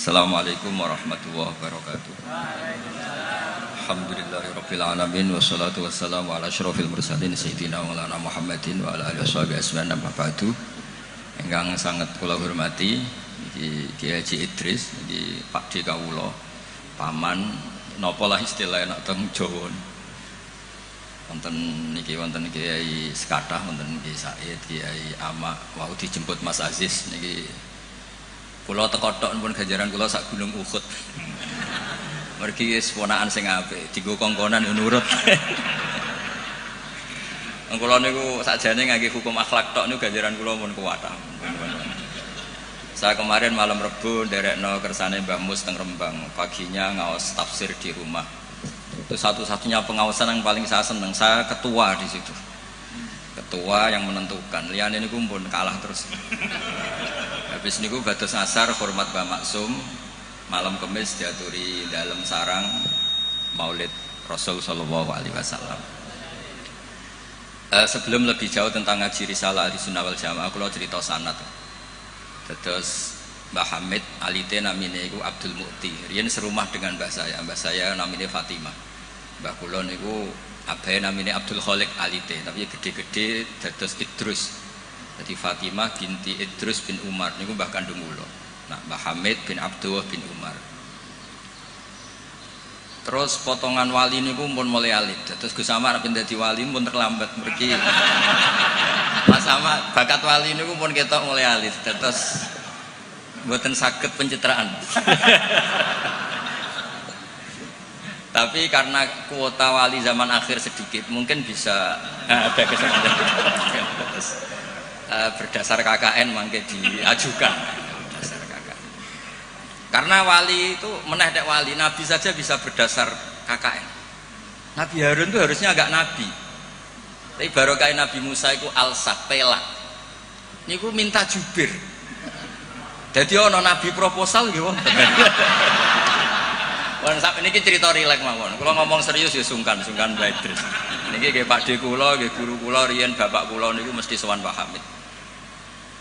Assalamualaikum warahmatullahi wabarakatuh. Alhamdulillahirabbil alamin wassalatu wassalamu ala asyrofil mursalin sayyidina maulana Muhammadin wa ala alihi washabihi ajmain amma ba'du. Ingkang sangat kula hormati iki Kiai Haji Idris, iki Pakde kawula, paman napa lah istilah nek teng Jawa. Wonten niki wonten Kiai Sekathah, wonten Kiai Said, Kiai Ama, wau dijemput Mas Aziz niki. Kula teko tok pun ganjaran kula sak gunung Uhud. Mergi wis ponakan sing apik, dienggo kongkonan yo nurut. Kula niku sakjane ngangge hukum akhlak tok niku ganjaran kula pun kuwat. Saya kemarin malam Rebo nderekno kersane Mbah Mus teng Rembang, paginya ngaos tafsir di rumah. Itu satu-satunya pengawasan yang paling saya seneng, saya ketua di situ. Ketua yang menentukan, liyane niku pun kalah terus. Habis niku bados asar hormat Mbah Maksum, malam Kamis diaturi dalam sarang Maulid Rasul sallallahu alaihi wasallam. Sebelum lebih jauh tentang ngaji risalah di Sunnah wal Jamaah, kula cerita sanad. Terus Mbah Hamid alite namine iku Abdul Mukti. Riyen serumah dengan mbah saya namine Fatimah. Mbah kula niku abahe namine Abdul Khalik alite, tapi gede-gede dados Idrus. Jadi Fatimah binti Idrus bin Umar niku mbah kandung kula. Nah, Mbah Hamid bin Abdullah bin Umar. Terus potongan wali niku pun mulai alit. Terus Gus Samar pindah dadi wali pun terlambat mergi. Mas Sama bakat wali niku pun ketok mulai alit. Terus mboten saged pencitraan. Tapi karena kuota wali zaman akhir sedikit, mungkin bisa ada kesempatan. Berdasar KKN mangke diajukan. Berdasar KKN. Karena wali itu meneh wali, nabi saja bisa berdasar KKN. Nabi Harun itu harusnya agak nabi. Tapi barokah Nabi Musa itu alsat pelak. Niku minta jubir. Jadi ono nabi proposal nggih wonten. Wan sak niki cerita rileks mawon. Kula ngomong serius ya sungkan Mbah Idris. Niki nggih Pakde kula, nggih guru kula riyen bapak kula niku mesti sowan Mbah Hamid.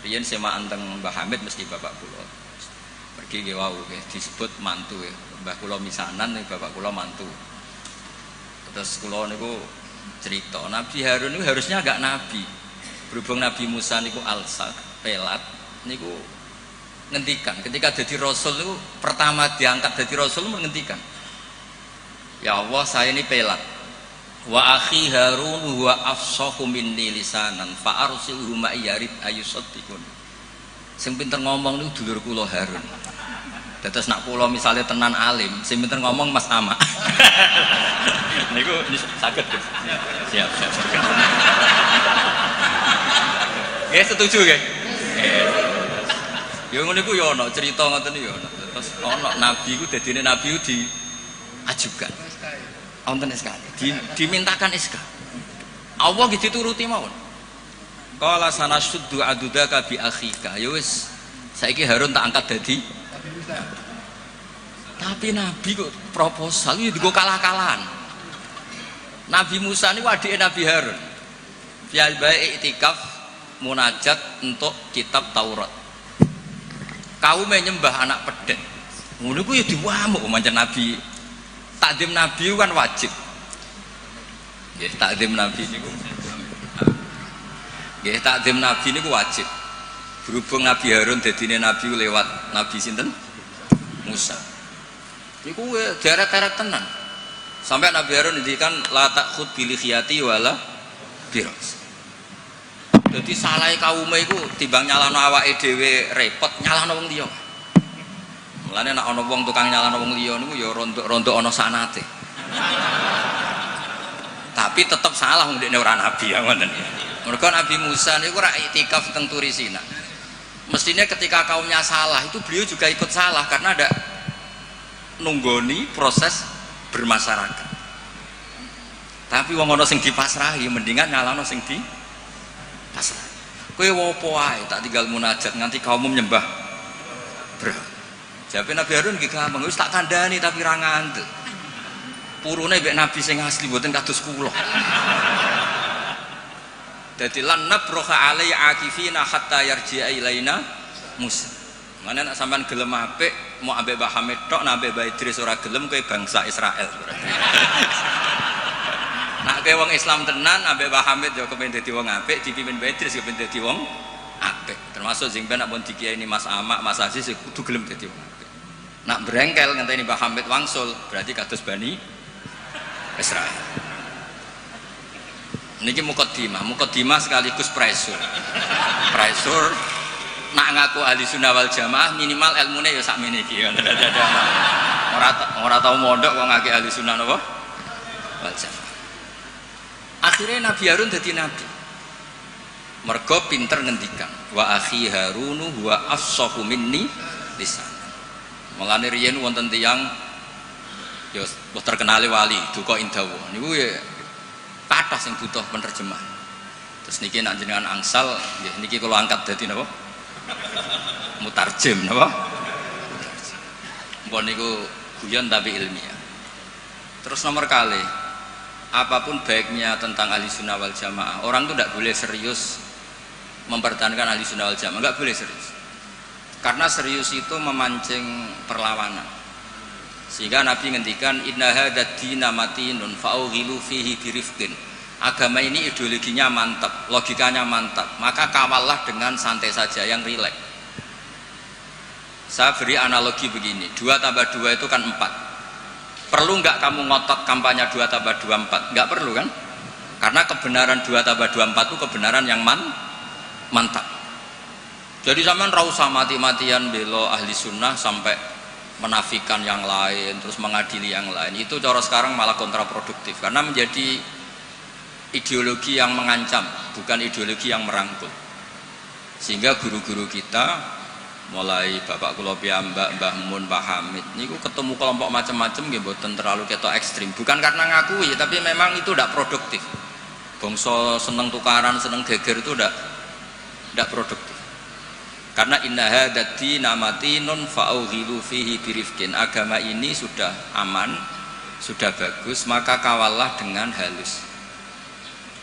Riyen semaan teng Mbah Hamid mesti bapak kula. Pergi nggih wau nggih disebut mantu ya. Mbah kula misanan ning bapak kula mantu. Terus kula niku cerita Nabi Harun niku harusnya agak nabi. Berhubung Nabi Musa niku alsat, pelat niku ngendikan ketika jadi rasul itu pertama diangkat jadi rasul menghentikan, ya Allah saya ini pelat, wa akhi Harun huwa afsahu minni lisanan fa arsilhu ma yarid ayusaddiqun. Sing pinter ngomong niku dulur kula Harun. Dados nak kula misale tenan alim, sing pinter ngomong Mas Ama. Niku saged Gus. Siap. Nggih setuju nggih. Ya ngono iku ya ana cerita ngoten ya ana. Terus ana nabi iku dadine nabi iku diajukan. Wonten SK. Dimintakan SK. Allah nggih dituruti mawon. Qala sanasuddu adudaka bi akhika. Ya wis saiki Harun tak angkat dadi. Tapi nabi kok proposal iki digo kalah-kalahan. Nabi Musa niku adike Nabi Harun. Fiyabai iktikaf munajat untuk kitab Taurat. Kaum menyembah anak pedet. Ngono ku ya diwamuk pancen Nabi. Takdim Nabi kan wajib. Nggih, takdim Nabi niku. Nggih, takdim Nabi niku wajib. Berhubung Nabi Harun dadine Nabi lewat Nabi sinten? Musa. Niku deret-deret tenan. Sampai Nabi Harun ngendikan la takhud bil khiyati wala biras. Jadi salah kaum iku timbang nyalahno awake dhewe repot, nyalahno wong liya. Mulane nek ana wong tukang nyalahno wong liya niku ya rontok ana sanate. Tapi tetep salah wong dekne ora nabi ya ngoten. Mergo Nabi Musa niku ora iktikaf teng Turisina. Mestinya ketika kaumnya salah itu beliau juga ikut salah karena ada nunggoni proses bermasyarakat. Tapi wong ana sing dipasrahi mendingan nyalahno sing di pasrah. Kowe wopo ae tak tinggal munajat nganti kaum menyembah berhala. Jawabe Nabi Harun nggih gampang, wis tak kandhani tapi ra ngandel. Purune mek nabi sing asli mboten kados kula. Dadi lan nabroha alai akifina hatta yarji'a ilaina Musa. Mana nak sampean gelem apik mau ambek Mbah Hamid tok, nak ambek Mbah Idris ora gelem kowe bangsa Israel. Nak kowe wong Islam tenan ambek Mbah Hamid yo kepen dadi wong apik, dipimpin Mbah Idris kepen dadi wong apik. Termasuk sing ben nak pun dikiai ini Mas Amak, Mas Aziz kudu gelem dadi wong apik. Nak brengkel ngenteni Mbah Hamid wangsul, berarti kados Bani Israel. Niki mukadimah sekaligus pressure. Pressure nak ngaku ahli sunnah wal jamaah minimal ilmune ya sakmene iki ya. Ora tau mondok kok ngake ahli sunnah napa wal jamaah. Akhirnya Nabi Harun dadi nabi. Mergo pinter ngendikan wa akhi Harunu wa afsahu minni lisan. Mulane riyen wonten tiyang ya terkenale wali duka indawa niku ya kathah sing butuh penerjemah. Terus niki nek jenengan angsal nggih niki kula angkat dadi napa? Mutarjem napa? Mpun niku guyon tapi ilmiah. Terus nomor kali apapun baiknya tentang ahli sunnah wal jamaah, orang tuh tidak boleh serius mempertahankan ahli sunnah wal jamaah, nggak boleh serius. Karena serius itu memancing perlawanan. Sehingga Nabi ngendikan inna hadzal dina matinun fa'ughilu fihi birifqin. Agama ini ideologinya mantap, logikanya mantap, maka kawallah dengan santai saja, yang rileks. Saya beri analogi begini, 2 tambah 2 itu kan 4. Perlu nggak kamu ngotot kampanye 2 tambah 2 4? Nggak perlu kan? Karena kebenaran 2 tambah 2 4 itu kebenaran yang mantap. Jadi sampean ra usah mati-matian belo ahli sunnah sampai menafikan yang lain, terus mengadili yang lain. Itu cara sekarang malah kontraproduktif, karena menjadi ideologi yang mengancam, bukan ideologi yang merangkul. Sehingga guru-guru kita, mulai Bapak kula piyambak, Mbah Mun, Pak Hamid, niku ketemu kelompok macam-macam nggih mboten terlalu ketok ekstrim. Bukan karena ngakui, tapi memang itu tidak produktif. Bangsa seneng tukaran, seneng geger itu tidak produktif. Karena inna hadzal dina matinun fa'ughilu fihi birifqin. Agama ini sudah aman, sudah bagus, maka kawallah dengan halus.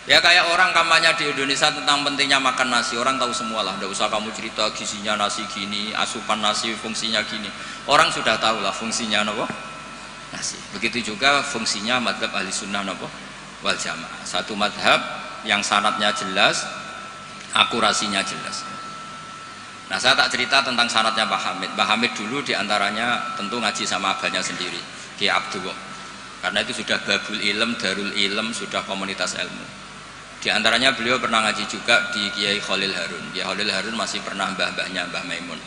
Ya kayak orang kampanye di Indonesia tentang pentingnya makan nasi, orang tahu semua lah, tidak usah kamu cerita gizinya nasi gini, asupan nasi fungsinya gini, orang sudah tahu lah fungsinya apa? Nasi. Begitu juga fungsinya madhab ahli sunnah apa? Wal jamaah. Satu madhab yang sanadnya jelas, akurasinya jelas. Nah saya tak cerita tentang sanadnya Pak Hamid. Pak Hamid dulu diantaranya tentu ngaji sama abahnya sendiri, Kiai Abdullah. Karena itu sudah babul ilm, darul ilm, sudah komunitas ilmu. Di antaranya beliau pernah ngaji juga di Kiai Khalil Harun. Kiai Khalil Harun masih pernah mbah-mbahnya Mbah Maimun.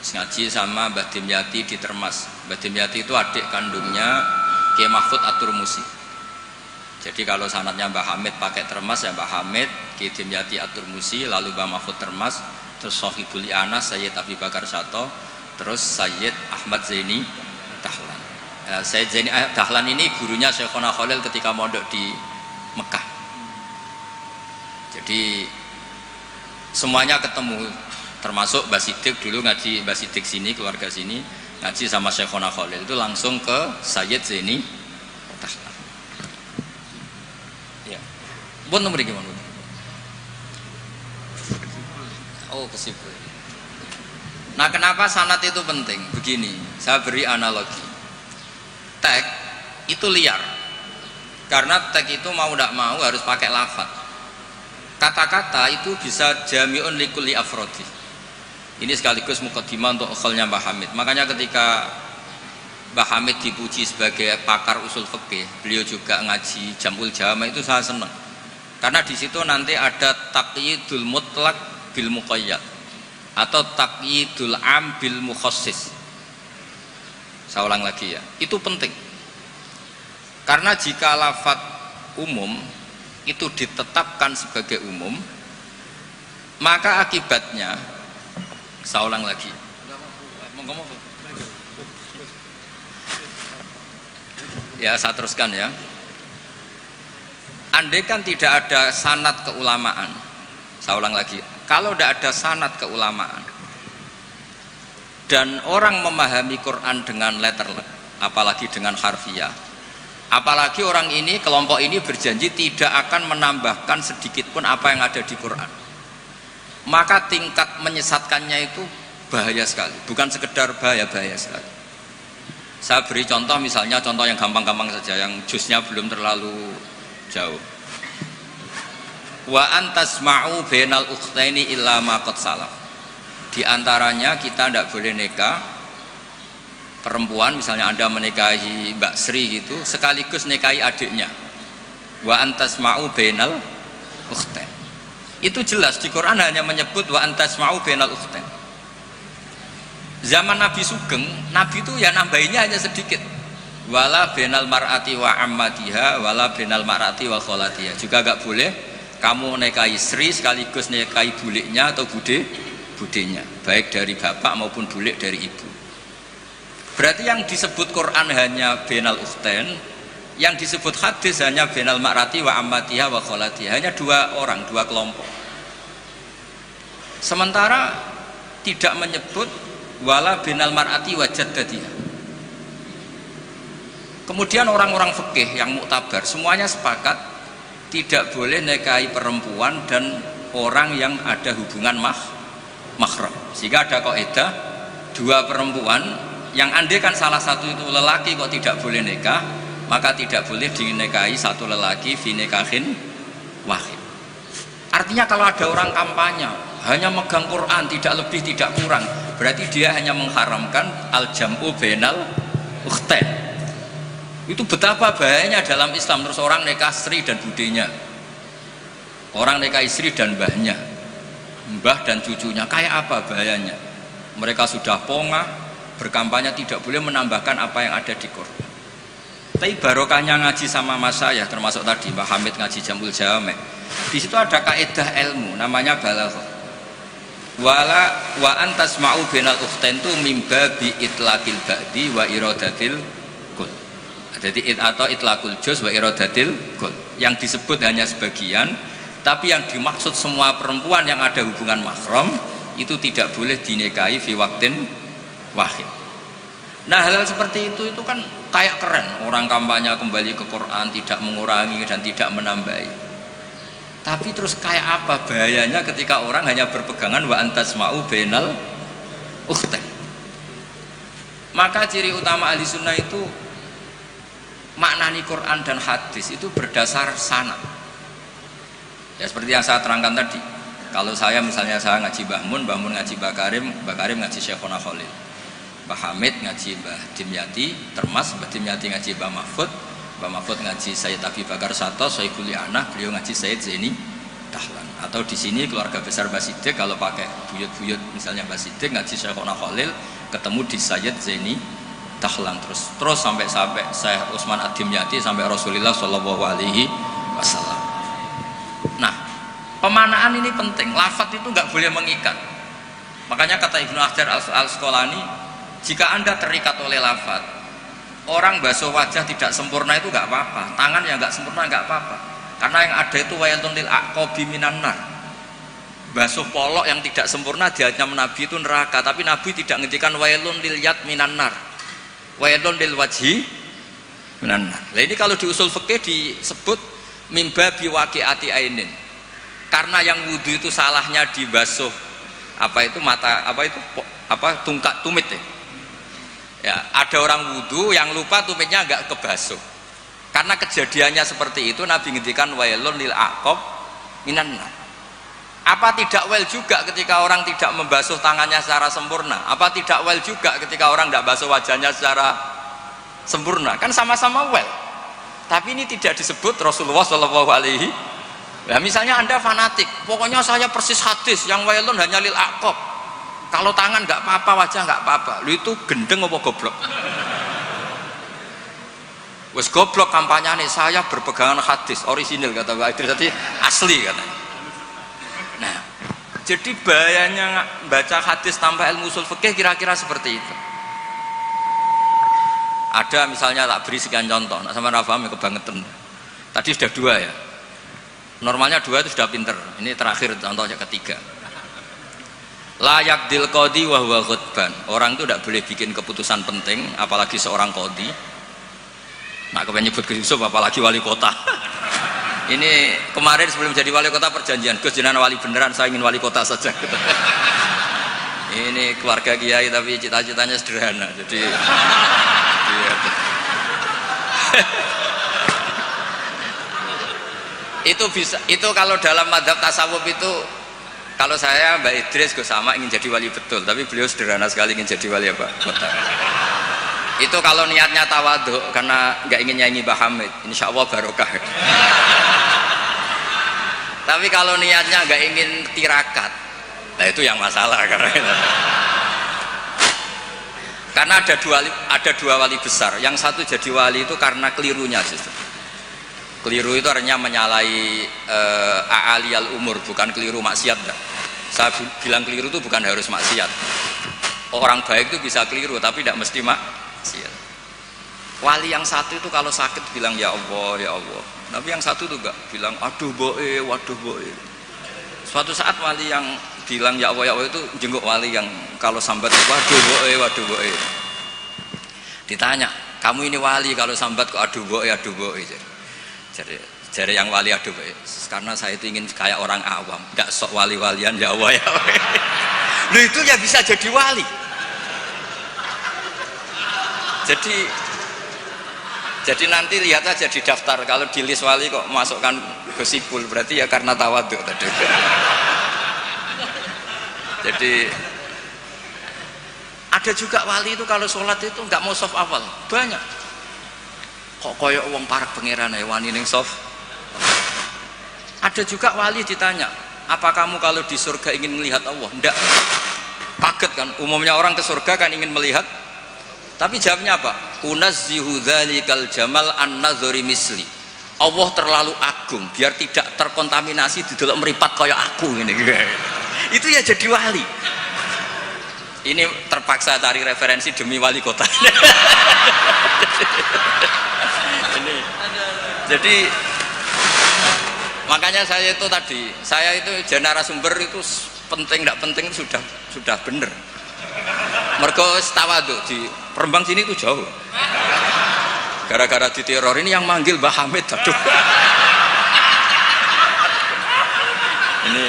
Terus ngaji sama Mbah Dimyati di Termas. Mbah Dimyati itu adik kandungnya Kiai Mahfud At-Turmusi. Jadi kalau sanadnya Mbah Hamid pakai Termas ya Mbah Hamid, Kiai Dimyati At-Turmusi, lalu Mbah Mahfud Termas, terus Sohibul Anas Sayyid Abi Bakar Sato, terus Sayyid Ahmad Zaini Dahlan. Sayyid Zaini Dahlan ini gurunya Syekhona Khalil ketika mondok di Mekah. Jadi semuanya ketemu, termasuk Mbah Siddiq dulu ngaji, Mbah Siddiq sini, keluarga sini ngaji sama Syekhona Khalil, itu langsung ke Sayyid Zaini Dahlan. Ya. Pun nomor gimana? Oh, kesibuk. Nah, kenapa sanad itu penting? Begini, saya beri analogi. Tag itu liar. Karena tag itu mau tidak mau harus pakai lafaz. Kata-kata itu bisa jami'un likulli afrodi. Ini sekaligus mukaddimah untuk akhalnya Mbah Hamid. Makanya ketika Mbah Hamid dipuji sebagai pakar usul fikih, beliau juga ngaji Jamul Jama, itu saya senang. Karena di situ nanti ada taqyidul mutlak bil muqayyad atau taqyidul am bil mukhassis. Saya ulang lagi ya. Itu penting. Karena jika lafaz umum itu ditetapkan sebagai umum, maka akibatnya, saya ulang lagi, ya saya teruskan ya, andai kan tidak ada sanad keulamaan, saya ulang lagi, kalau tidak ada sanad keulamaan dan orang memahami Quran dengan letter, apalagi dengan harfiah, apalagi orang ini, kelompok ini berjanji tidak akan menambahkan sedikit pun apa yang ada di Quran, maka tingkat menyesatkannya itu bahaya sekali. Bukan sekedar bahaya sekali. Saya beri contoh, misalnya contoh yang gampang-gampang saja, yang jusnya belum terlalu jauh. Wa antasma'u bainal ukhtaini illa ma qad salaf. Di antaranya kita tidak boleh nikah perempuan, misalnya Anda menikahi Mbak Sri gitu, sekaligus nikahi adiknya. Wa antasma'u bainal ukhtain. Itu jelas di Quran hanya menyebut wa antasma'u bainal ukhtain. Zaman Nabi Sugeng, Nabi itu ya nambahinnya hanya sedikit. Wala bainal mar'ati wa ammatiha wala bainal mar'ati wa kholatiha. Juga enggak boleh kamu nikahi Sri sekaligus nikahi buliknya atau budenya, baik dari bapak maupun bulik dari ibu. Berarti yang disebut Quran hanya bainal ukhtain, yang disebut hadis hanya bainal mar'ati wa ammatiha wa kholatiha, hanya dua orang, dua kelompok. Sementara tidak menyebut wala bainal mar'ati wa jaddatiha. Kemudian orang-orang fikih yang muktabar semuanya sepakat tidak boleh nikahi perempuan dan orang yang ada hubungan mahram. Sehingga ada kaidah dua perempuan yang andai kan salah satu itu lelaki kok tidak boleh nikah, maka tidak boleh dinikahi satu lelaki fi nikahin wahid. Artinya kalau ada orang kampanye hanya megang Quran tidak lebih tidak kurang, berarti dia hanya mengharamkan al-jam'u bainal ukhtain. Itu betapa bahayanya dalam Islam. Terus orang nikah Sri dan budenya, orang nikah istri dan mbahnya, mbah dan cucunya, kayak apa bahayanya. Mereka sudah pongah berkampanye tidak boleh menambahkan apa yang ada di Quran. Tapi barokahnya ngaji sama mas saya, termasuk tadi Mbak Hamid ngaji Jamul Jawame, di situ ada kaidah ilmu namanya balaghah. Wala wa antasma'u bainal ukhtain tu mimba bi itlaqil ba'di wa iradatil kul. Jadi atau itlaqul juz wa iradatil kul. Yang disebut hanya sebagian, tapi yang dimaksud semua perempuan yang ada hubungan mahram itu tidak boleh dinikahi fi waqtin wahid. Nah, hal-hal seperti itu kan kayak keren. Orang kampanye kembali ke Quran, tidak mengurangi dan tidak menambahi. Tapi terus kayak apa bahayanya ketika orang hanya berpegangan wa antasma'u bainal ukhtain. Maka ciri utama ahli sunnah itu maknani Quran dan hadis itu berdasar sanad. Ya seperti yang saya terangkan tadi. Kalau saya misalnya saya ngaji Mbah Mun ngaji Mbah Karim ngaji Syekhona Khalil, Mbah Hamid ngaji Mbah Dimyati, Termas Mbah Dimyati ngaji Mbah Mahfud ngaji Sayyid Abi Bakar Sato, Sohibul Li'anah, beliau ngaji Sayyid Zaini Dahlan. Atau di sini keluarga besar Mbah Siddiq, kalau pakai buyut-buyut misalnya Mbah Siddiq ngaji Syekhona Khalil, ketemu di Sayyid Zaini Dahlan, terus sampai Syekh Utsman Ad-Dimyati sampai Rasulullah Shallallahu Alaihi Wasallam. Nah, pemanaan ini penting. Lafadz itu nggak boleh mengikat. Makanya kata Ibnu Hajar Al-Asqalani, jika Anda terikat oleh lafadz, orang basuh wajah tidak sempurna itu nggak apa-apa, tangan yang nggak sempurna nggak apa-apa, karena yang ada itu wailun lil aqabi minan nar. Basuh polok yang tidak sempurna diancam Nabi itu neraka, tapi Nabi tidak ngendikan wailun lil yad minan nar, wailun lil wajhi minan nar. Nah, ini kalau di usul fikih disebut mimba biwaqiati ainin, karena yang wudhu itu salahnya dibasuh tungkat tumit ya. Ya, ada orang wudhu yang lupa tumitnya enggak kebasuh. Karena kejadiannya seperti itu, Nabi ngendikan wailun lil aqab minan nar. Apa tidak well juga ketika orang tidak membasuh tangannya secara sempurna? Apa tidak well juga ketika orang tidak basuh wajahnya secara sempurna? Kan sama-sama well. Tapi ini tidak disebut Rasulullah Shallallahu Alaihi. Nah, misalnya Anda fanatik, pokoknya saya persis hadis yang wailun hanya lil aqab. Kalau tangan nggak apa-apa, wajah nggak apa-apa. Lu itu gendeng apa goblok? Wes goblok kampanyane, saya berpegangan hadis orisinil kata Pak Idris, tadi asli katanya. Nah, jadi bahayanya baca hadis tanpa ilmu usul fikih kira-kira seperti itu. Ada misalnya tak beri sekian contoh, nak sama Rafaham ya kebangetan. Tadi sudah dua ya. Normalnya dua itu sudah pinter. Ini terakhir contohnya ketiga. Layak dil qadi wa huwa ghadban. Orang itu tidak boleh bikin keputusan penting, apalagi seorang qadi. Nah, kepengen nyebut Gus Yusuf apalagi wali kota. Ini kemarin sebelum jadi wali kota perjanjian, Gus jenengan wali beneran, saya ingin wali kota saja. Ini keluarga kiai tapi cita-citanya sederhana. Jadi itu bisa, itu kalau dalam madhab tasawuf itu, kalau saya Mbak Idris Gus sama ingin jadi wali betul, tapi beliau sederhana sekali ingin jadi wali apa? Kota. Itu kalau niatnya tawadhu karena nggak ingin nyanyi Mbah Hamid, insya Allah barokah. Tapi kalau niatnya nggak ingin tirakat, nah itu yang masalah karena ada dua wali besar. Yang satu jadi wali itu karena kelirunya justru. Keliru itu artinya menyalahi a'aliyal umur, bukan keliru maksiat. Saya bilang keliru itu bukan harus maksiat. Orang baik itu bisa keliru tapi tidak mesti maksiat. Wali yang satu itu kalau sakit bilang ya Allah ya Allah, tapi yang satu itu enggak, bilang aduh boe waduh boe. Suatu saat wali yang bilang ya Allah itu jenguk wali yang kalau sambat waduh waduh boe. Ditanya, kamu ini wali kalau sambat kok aduh boe. Jadi yang wali aduh boe. Karena saya itu ingin kayak orang awam, enggak sok wali-walian ya Allah ya. Loh itu ya bisa jadi wali. Jadi nanti lihat aja di daftar, kalau di list wali kok masukkan gosipul, berarti ya karena tawadhu tadi. Jadi ada juga wali itu kalau sholat itu nggak mau soft awal, banyak. Kok koyok wong parak pangeran ya wani ning soft. Ada juga wali ditanya, apa kamu kalau di surga ingin melihat Allah? Enggak. Kaget kan, umumnya orang ke surga kan ingin melihat. Tapi jawabnya apa? Unazzihu dzalikal jamal an-nazari misli. Allah terlalu agung biar tidak terkontaminasi didelok meripat kaya aku ngene. Itu ya jadi wali. Ini terpaksa cari referensi demi wali kota. Jadi makanya saya itu tadi, saya itu narasumber itu penting tidak penting sudah bener. Mergo tawadhu di Rembang sini itu jauh. Gara-gara diteror ini yang manggil Mbah Hamid. Aduh. Ini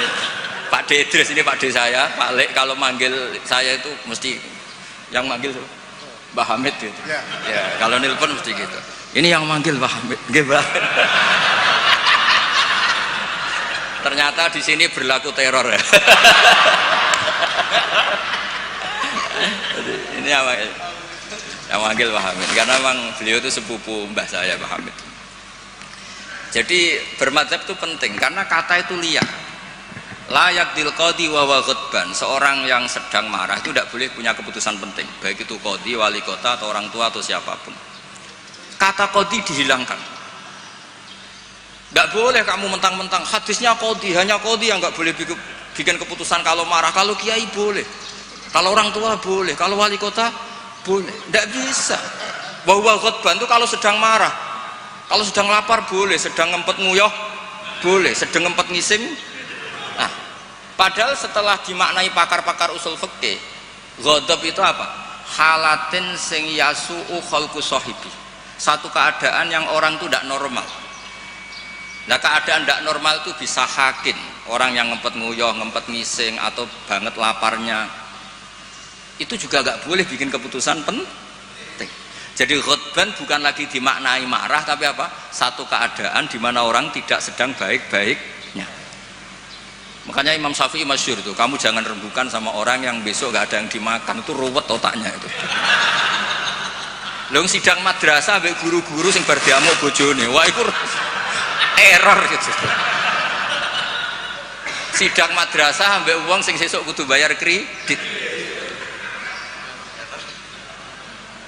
Pak D Idris, ini Pak D saya, Pak Lek kalau manggil saya itu mesti yang manggil Mbah Hamid gitu. Ya, kalau nelpon mesti gitu. Ini yang manggil Mbah Hamid. Nggih, Mbah. Ternyata di sini berlaku teror ya. Jadi, ini apa? Yang manggil Mbah Hamid karena memang beliau itu sepupu mbah saya Mbah Hamid. Jadi bermadzhab itu penting karena kata itu liar. Layak dil qadhi wa ghadban. Seorang yang sedang marah itu tidak boleh punya keputusan penting, baik itu qadhi, wali kota atau orang tua atau siapapun. Kata qadhi dihilangkan. Tidak boleh kamu mentang-mentang hadisnya qadhi, hanya qadhi yang nggak boleh bikin keputusan kalau marah. Kalau kiai boleh, kalau orang tua boleh, kalau wali kota boleh. Tidak bisa. Bahwa ghadban itu kalau sedang marah, kalau sedang lapar boleh, sedang ngempet nguyuh boleh, sedang ngempet ngising. Nah, padahal setelah dimaknai pakar-pakar usul fikih, ghadab itu apa? Halatin sing yasu'u khalqu sahibi. Satu keadaan yang orang itu tidak normal. Nah, keadaan tidak normal itu bisa hakin, orang yang ngempet nguyuh, ngempet ngising atau banget laparnya. Itu juga nggak boleh bikin keputusan penting. Jadi ghadban bukan lagi dimaknai marah, tapi apa? Satu keadaan di mana orang tidak sedang baik-baiknya. Makanya Imam Syafi'i masyhur itu, kamu jangan rembukan sama orang yang besok nggak ada yang dimakan, itu ruwet otaknya itu. Long sidang madrasah ambek guru-guru sing bar diamuk bojone, wah itu error gitu. Sidang madrasah ambek wong sing sesuk kudu bayar kredit.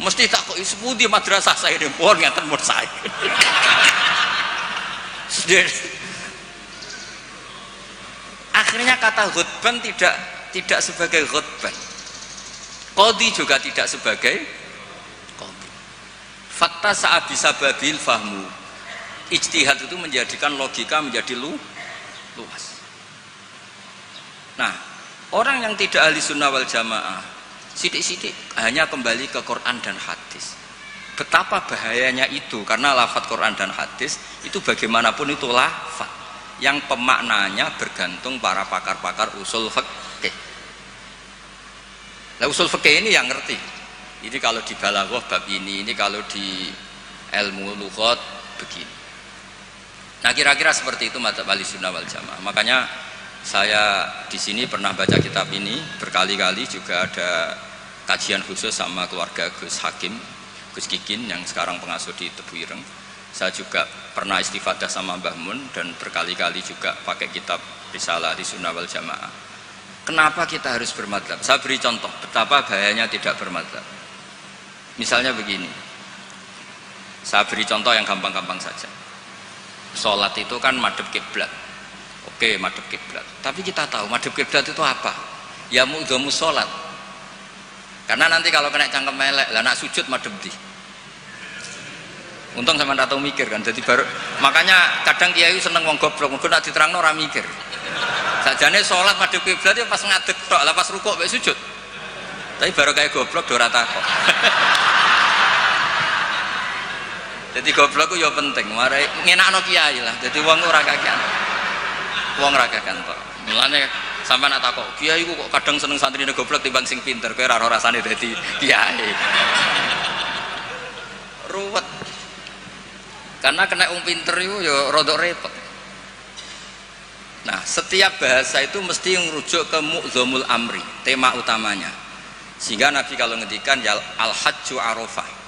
Mesti tak kok sepundi madrasah saya ini pun ngaten mun saya. Akhirnya kata ghadban tidak sebagai ghadban. Qadhi juga tidak sebagai qadhi. Fatta sa'a bisa babil fahmu. Ijtihad itu menjadikan logika menjadi luas. Nah, orang yang tidak ahli sunnah wal jamaah sidik-sidik hanya kembali ke Quran dan hadis. Betapa bahayanya itu, karena lafadz Quran dan hadis itu bagaimanapun itu lafadz yang pemaknanya bergantung para pakar-pakar usul fikih. Lah usul fikih ini yang ngerti. Ini kalau di balaghah bab ini kalau di ilmu lughat begini. Nah kira-kira seperti itu madzhab Ahlussunnah wal Jamaah. Makanya saya di sini pernah baca kitab ini berkali-kali, juga ada kajian khusus sama keluarga Gus Hakim, Gus Kikin yang sekarang pengasuh di Tebu Ireng. Saya juga pernah istifadah sama Mbah Mun dan berkali-kali juga pakai kitab Risalah Ahlussunnah wal Jamaah. Kenapa kita harus bermadzhab? Saya beri contoh betapa bahayanya tidak bermadzhab. Misalnya begini, saya beri contoh yang gampang-gampang saja. Sholat itu kan madhep kiblat. Oke, madhep kiblat. Tapi kita tahu madhep kiblat itu apa? Ya mu'dhamu sholat. Karena nanti kalau kena cangkem melek, lah nak sujud madhep di. Untung sama ndak tahu mikir kan. Jadi baru makanya kadang kiai seneng wong goblok, mergo nak diterangno ora mikir. Sakjane sholat madhep kiblat ya pas ngadeg tok, lah pas rukuk mek sujud. Tapi baru kayak goblok do ora takok. Jadi goblok ku ya penting, mare ngenakno kiai lah. Jadi wong ora kakean. Wong ora kakean tok. Mulane sampean nak takok, kiai ku kok kadang seneng santrine goblok timbang sing pinter, kowe ora rasane dadi kiai. Ruwet. Karena kena wong pinter iku ya rada repot. Nah, setiap bahasa itu mesti merujuk ke mu'dhamul amri, tema utamanya. Sehingga Nabi kalau ngendikan ya al-hajju arafah.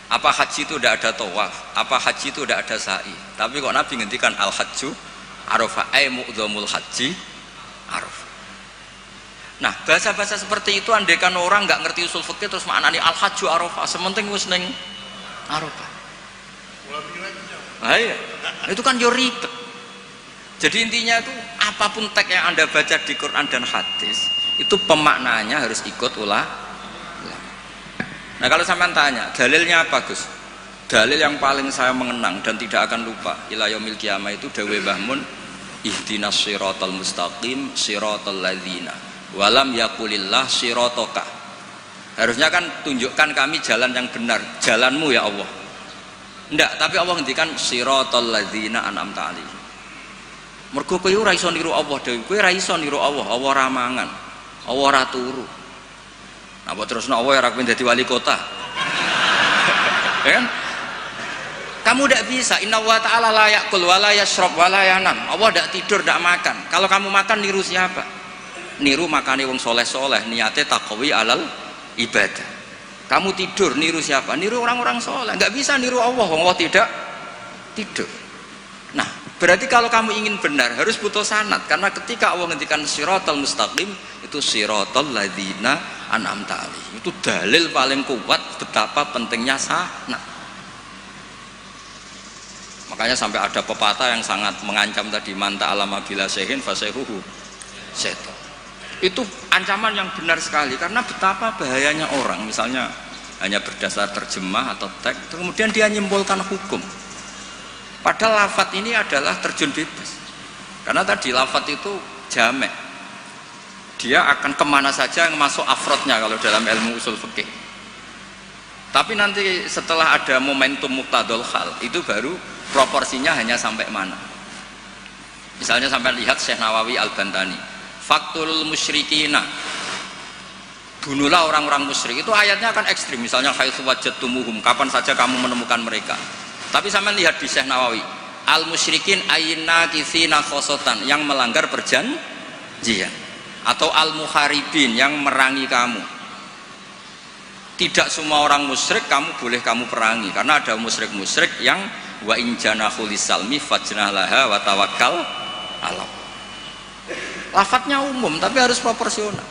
Apa haji itu tidak ada tawaf, apa haji itu tidak ada sa'i, tapi kok Nabi ngendikan al-hajju arafah, ay mu'dhamul haji arafah. Nah bahasa-bahasa seperti itu andaikan orang nggak ngerti usul fikih terus maknani al-hajju arafah, sementing wis ning arafah. Nah, iya. Itu kan yo ribet. Jadi intinya itu apapun teks yang Anda baca di Quran dan hadis itu pemaknanya harus ikut ulama. Nah kalau sampean tanya, dalilnya apa Gus? Dalil yang paling saya mengenang dan tidak akan lupa ila yaumil qiyamah itu dawuh Mbah Mun, ihdinas siratal mustaqim siratal ladzina walam yaqulillah sirataka. Harusnya kan tunjukkan kami jalan yang benar, jalanmu ya Allah. Enggak, tapi Allah ngendikan siratal ladzina an'amta alaihim. Mergo kowe ora iso niru Allah dhewe, kowe ora iso niru Allah, Allah ora mangan, Allah ora turu. Nah, buat terus Allah ya rakyat jadi wali kota, ya kan? Kamu tidak bisa. Inna wa ta'ala la ya'kul wa la yashrab wa la yanam. Allah tidak tidur, tidak makan. Kalau kamu makan niru siapa? Niru makane wong soleh-soleh, niate taqwi alal ibadah. Kamu tidur niru siapa? Niru orang-orang soleh. Nggak bisa niru Allah, Allah tidak tidur. Nah, berarti kalau kamu ingin benar harus butuh sanad, karena ketika Allah ngendikan siratal mustaqim itu siratal ladzina an'amta alaihim, itu dalil paling kuat betapa pentingnya sanad. Makanya sampai ada pepatah yang sangat mengancam tadi, manta alama bila sehin fasehuhu setan. Itu ancaman yang benar sekali, karena betapa bahayanya orang misalnya hanya berdasar terjemah atau teks kemudian dia nyimpulkan hukum. Padahal lafadz ini adalah terjun bebas, karena tadi lafadz itu jamek, dia akan kemana saja yang masuk afrodnya kalau dalam ilmu usul fikih. Tapi nanti setelah ada momentum muqtadul hal itu baru proporsinya hanya sampai mana. Misalnya sampai lihat Syekh Nawawi Al-Bantani, faktul musyrikina, bunuhlah orang-orang musyrik, itu ayatnya akan ekstrim. Misalnya haitsu wajadtumuhum, kapan saja kamu menemukan mereka. Tapi sampai lihat di Syekh Nawawi, al musyrikin ayina kitsina khosotan, yang melanggar perjanjian, atau al muharibin, yang merangi kamu. Tidak semua orang musyrik kamu boleh kamu perangi, karena ada musyrik-musyrik yang wa in janahu lisalmi fajnah laha wa tawakkal Allah. Lafadznya umum tapi harus proporsional.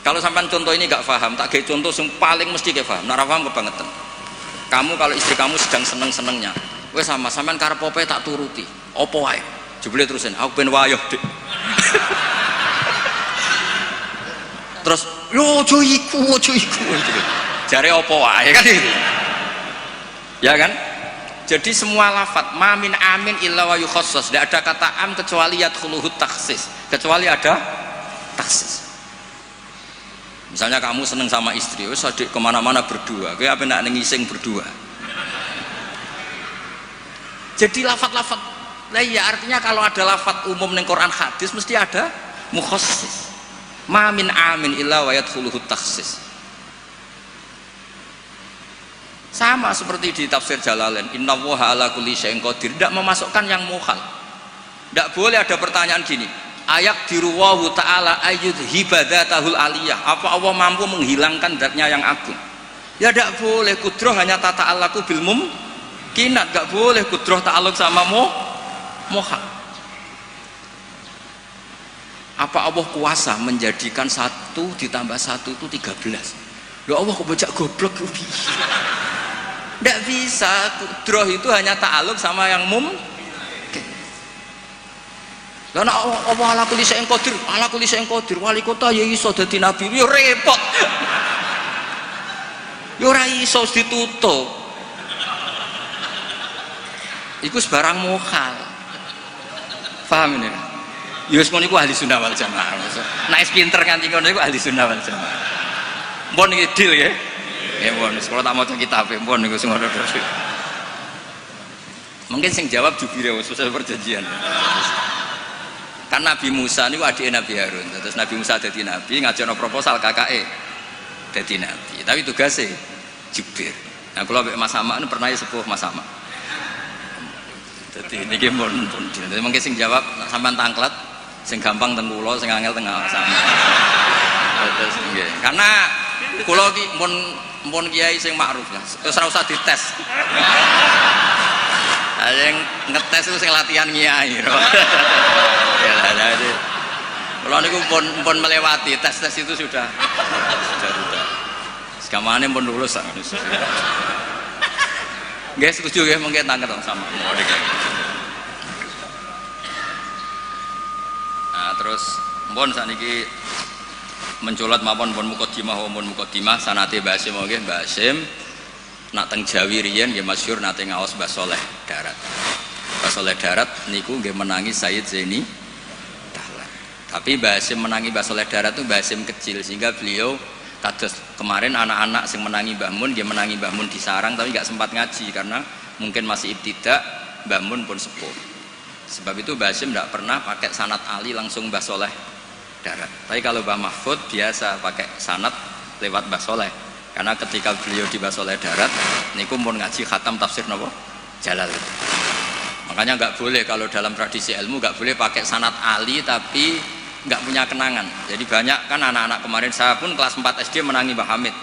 Kalau sampai contoh ini gak paham, tak kayak contoh yang paling mesti kayak paham. Nah, paham kebangetan. Kamu kalau istri kamu sedang seneng-senengnya, wes sama sampean karep opo tak turuti. Opo wae? Jebule terusin, aku ben wayoh, Dik. Terus, yo ojo iku. Jare opo wae kan gitu. Ya kan? Jadi semua lafadz ma min amin illa wa yukhassas, tidak ada kata am kecuali yadkhuluhu takhsis, kecuali ada takhsis. Misalnya kamu seneng sama istri, wes adik kemana-mana berdua, kayak apa nak nengising berdua. Jadi lafadz-lafadz, nah ya artinya kalau ada lafadz umum neng Quran hadis mesti ada mukhassis. Ma min amin illa wa yadkhuluhu takhsis. Sama seperti di tafsir Jalalain, innallaha ala kulli syai'in qadir, tidak memasukkan yang mukhal. Tidak boleh ada pertanyaan gini, ayak diruwahu ta'ala ayyud hibadatahul aliyah, apa Allah mampu menghilangkan zatnya yang agung? Ya tidak boleh. Kudroh hanya tata alaku bil mumkinat, tidak boleh kudroh ta'aluk sama mukhal. Apa Allah kuasa menjadikan 1 ditambah 1 itu 13? Ya Allah kok bocah goblok. Tidak bisa. Kudroh itu hanya ta'aluk sama yang karena Allah ala kulli syai'in qadir, ala kulli syai'in qadir, wali kota ya iso dadi nabi, ya repot. Ya ora iso ditutup. Iku sebarang mukhal. Paham ini? Ya wis ngono iku ahli sunnah wal jamaah. Nek wis pinter nganti ngono iku ahli sunnah wal jamaah. Mpun iki deal ya. Ya mpun, sekolah tak maca kitab mpun niku sing ngono terus. Mungkin sing jawab jubire wis selesai perjanjian. Kan Nabi Musa niku adike Nabi Harun. Terus Nabi Musa dadi nabi, ngajono proposal kakake dadi nabi. Tapi tugasnya jubir. Nah kalau Mas Sama ini pernah sepuh Mas Sama. Jadi ini pun jadi mungkin sing jawab sampean tangklet, sing gampang teng kula, sing angel teng sama. Terus nggih. Karena kula ki mun kiai sing makruf lah. Terus ora usah dites. Yang ngetes itu sing latihan kiai. Ya jadi kalau niku pun melewati tes itu sudah. Sekamane pun lulus sangat. Guys setuju ya mungkin tangkat sama. Nah terus pun saniki menculat mapon pun mukadimah sanate Mbah Hasyim nggih Mbah Hasyim nak teng Jawi riyen nggih masyhur nate ngaos Mbah Saleh Darat. Mbah Saleh Darat niku nggih menangi Sayyid Zaini Dahlan. Tapi Mbah Hasyim menangi Mbah Saleh Darat itu Mbah Hasyim kecil sehingga beliau kados kemarin anak-anak sing menangi Mbah Mun dia menangi Mbah Mun di sarang tapi nggak sempat ngaji karena mungkin masih ibtidak, Mbah Mun pun sepuh. Sebab itu Mbah Hasyim tidak pernah pakai sanad Ali langsung Mbah Saleh Darat. Tapi kalau Mbah Mahfud biasa pakai sanad lewat Mbah Saleh. Karena ketika beliau di Mbah Saleh Darat niku pun ngaji khatam tafsir napa Jalal. Makanya nggak boleh kalau dalam tradisi ilmu nggak boleh pakai sanad Ali tapi nggak punya kenangan. Jadi banyak kan anak-anak kemarin saya pun kelas 4 SD menangi Mbah Hamid.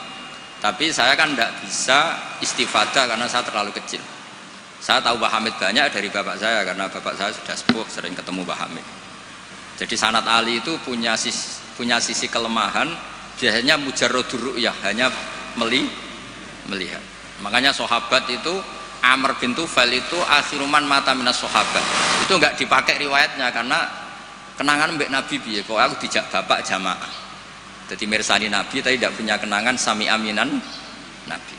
Tapi saya kan nggak bisa istifadah karena saya terlalu kecil. Saya tahu Mbah Hamid banyak dari bapak saya karena bapak saya sudah sepuh sering ketemu Mbah Hamid. Jadi sanad Ali itu punya sisi kelemahan, biasanya mujarradur ru'yah, hanya melihat. Makanya sahabat itu Amr bin Tufail itu akhiruman mata minas sahabat. Itu enggak dipakai riwayatnya karena kenangan mbek Nabi piye kok aku dijak bapak jamaah. Jadi mirsani Nabi tapi tidak punya kenangan sami aminan Nabi.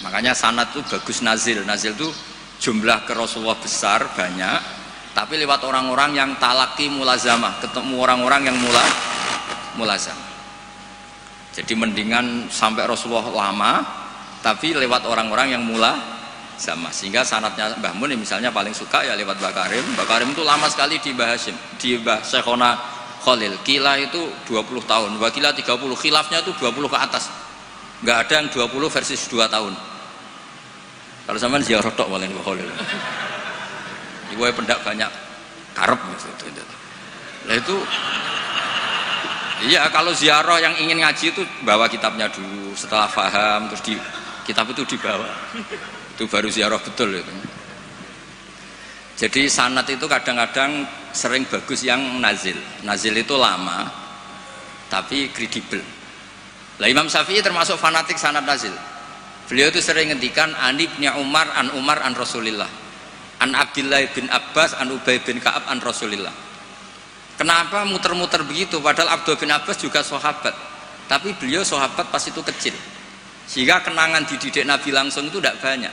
Makanya sanad itu bagus nazil. Nazil itu jumlah ke Rasulullah besar banyak, tapi lewat orang-orang yang talaki mulazamah, ketemu orang-orang yang mulazamah. Jadi mendingan sampai Rasulullah lama tapi lewat orang-orang yang mulazamah. Sehingga sanadnya Mbah Mun misalnya paling suka ya lewat Mbah Karim. Mbah Karim itu lama sekali di Mbah Hasyim, di Mbah Syekhona Khalil. Kila itu 20 tahun, Mbah Kila 30, khilafnya itu 20 ke atas. Enggak ada yang 20 versus 2 tahun. Kalau sampean ziarah tok walen Mbah Khalil. Iku pendak banyak karep gitu. Lah itu iya, kalau ziarah yang ingin ngaji itu bawa kitabnya dulu, setelah paham terus kitab itu dibawa. Itu baru ziarah betul itu. Jadi sanad itu kadang-kadang sering bagus yang nazil. Nazil itu lama tapi kredibel. Lah Imam Syafi'i termasuk fanatik sanad nazil. Beliau itu sering ngendikan an Ibnu Umar an Rasulillah. An Abdullah bin Abbas an Ubay bin Ka'ab an Rasulillah. Kenapa muter-muter begitu? Padahal Abdullah bin Abbas juga sahabat, tapi beliau sahabat pas itu kecil, sehingga kenangan dididik Nabi langsung itu tidak banyak.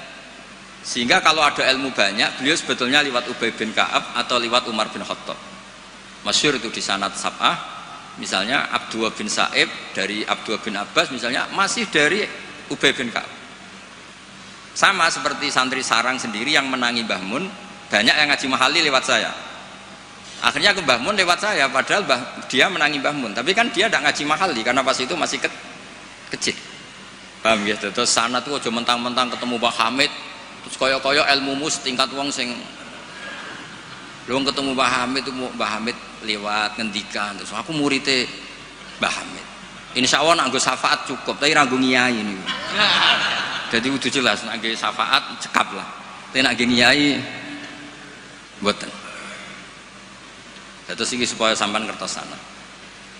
Sehingga kalau ada ilmu banyak, beliau sebetulnya lewat Ubay bin Ka'ab atau lewat Umar bin Khattab. Masyhur itu di sanad sab'ah, misalnya Abdullah bin Sa'ib dari Abdullah bin Abbas, misalnya masih dari Ubay bin Ka'ab. Sama seperti santri sarang sendiri yang menangi Mbah Mun, banyak yang ngaji mahali lewat saya. Akhirnya ke Mbah Mun lewat saya, padahal dia menangi Mbah Mun, tapi kan dia tidak ngaji mahali karena pas itu masih kecil. Paham ya? Terus sana tuh aja mentang-mentang ketemu Mbah Hamid terus koyo-koyo ilmumu setingkat wong sing lu ketemu Mbah Hamid tuh, Mbah Hamid lewat ngendikan terus aku muridnya Mbah Hamid. Insya Allah nak nggo syafaat cukup, tapi ragu ngiyai ini. Jadi udah jelas nak nggo syafaat cekap lah. Tapi nak nggo ngiyai mboten. Terus iki supaya sampean ngertos sana.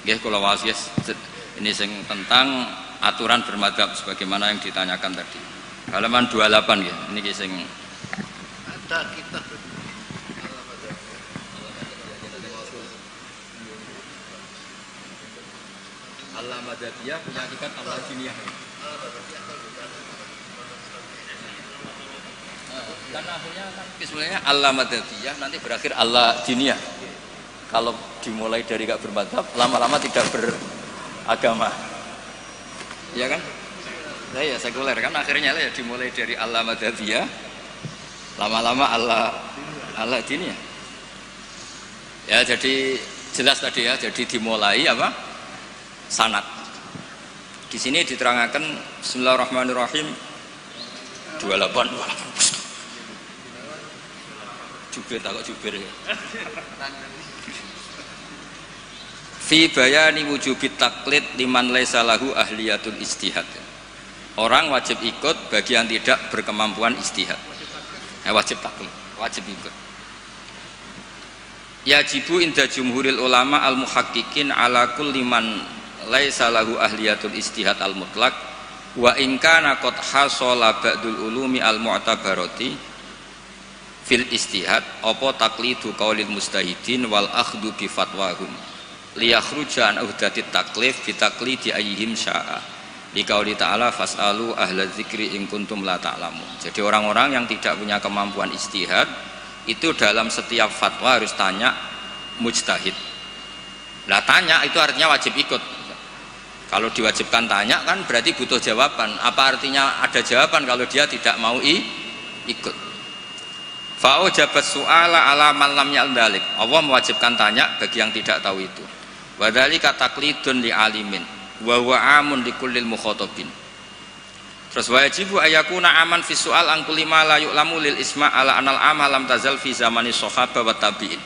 Nggih kula wasiat ini sing tentang aturan bermadzhab sebagaimana yang ditanyakan tadi. Halaman 28 ya. Ini sing ada kitab Allah Madadiyah punya hakikat Allah Diniyah. Karena akhirnya kan sebenarnya Allah Madadiyah nanti berakhir Allah Diniyah. Kalau dimulai dari gak bermadzhab, lama-lama tidak beragama. Iya kan? Nah, ya sekuler kan akhirnya ya dimulai dari Allah Madadiyah, lama-lama Allah Diniyah. Ya jadi jelas tadi ya, jadi dimulai apa? Sanad. Di sini diterangkan Bismillahirrahmanirrahim 28. Jubir takut jubir ya. Fi bayani wujubit taklid liman laisa lahu ahliyatul istihad. Orang wajib ikut bagi yang tidak berkemampuan istihad. Wajib taklid, wajib ikut. Yajibu inda jumhuril ulama al muhaqqiqin ala kulli man laisa lahu ahliyatul istihad al mutlaq wa in kana qad hasala ba'dul ulumi al mu'tabarati fil istihad apa taqlidu qaulil mustahidin wal akhdhu bi fatwahum liyakhruja an uhdati taklif bi taqlidi ayyihim syaa liqauli ta'ala fasalu ahla dzikri in kuntum la ta'lamun. Jadi orang-orang yang tidak punya kemampuan istihad itu dalam setiap fatwa harus tanya mujtahid. Lah tanya itu artinya wajib ikut. Kalau diwajibkan tanya kan berarti butuh jawaban. Apa artinya ada jawaban kalau dia tidak mau ikut? Fa'u jabat su'ala ala man lam ya'dalik. Allah mewajibkan tanya bagi yang tidak tahu itu. Wa dzalika taqlidun li alimin wa huwa amun li kullil mukhatabin. Terus wajibu ayakuna aman fi su'al an kulli ma la yu'lamu lil isma' ala anal ama lam tazal fi zamani sahabah wa tabi'in.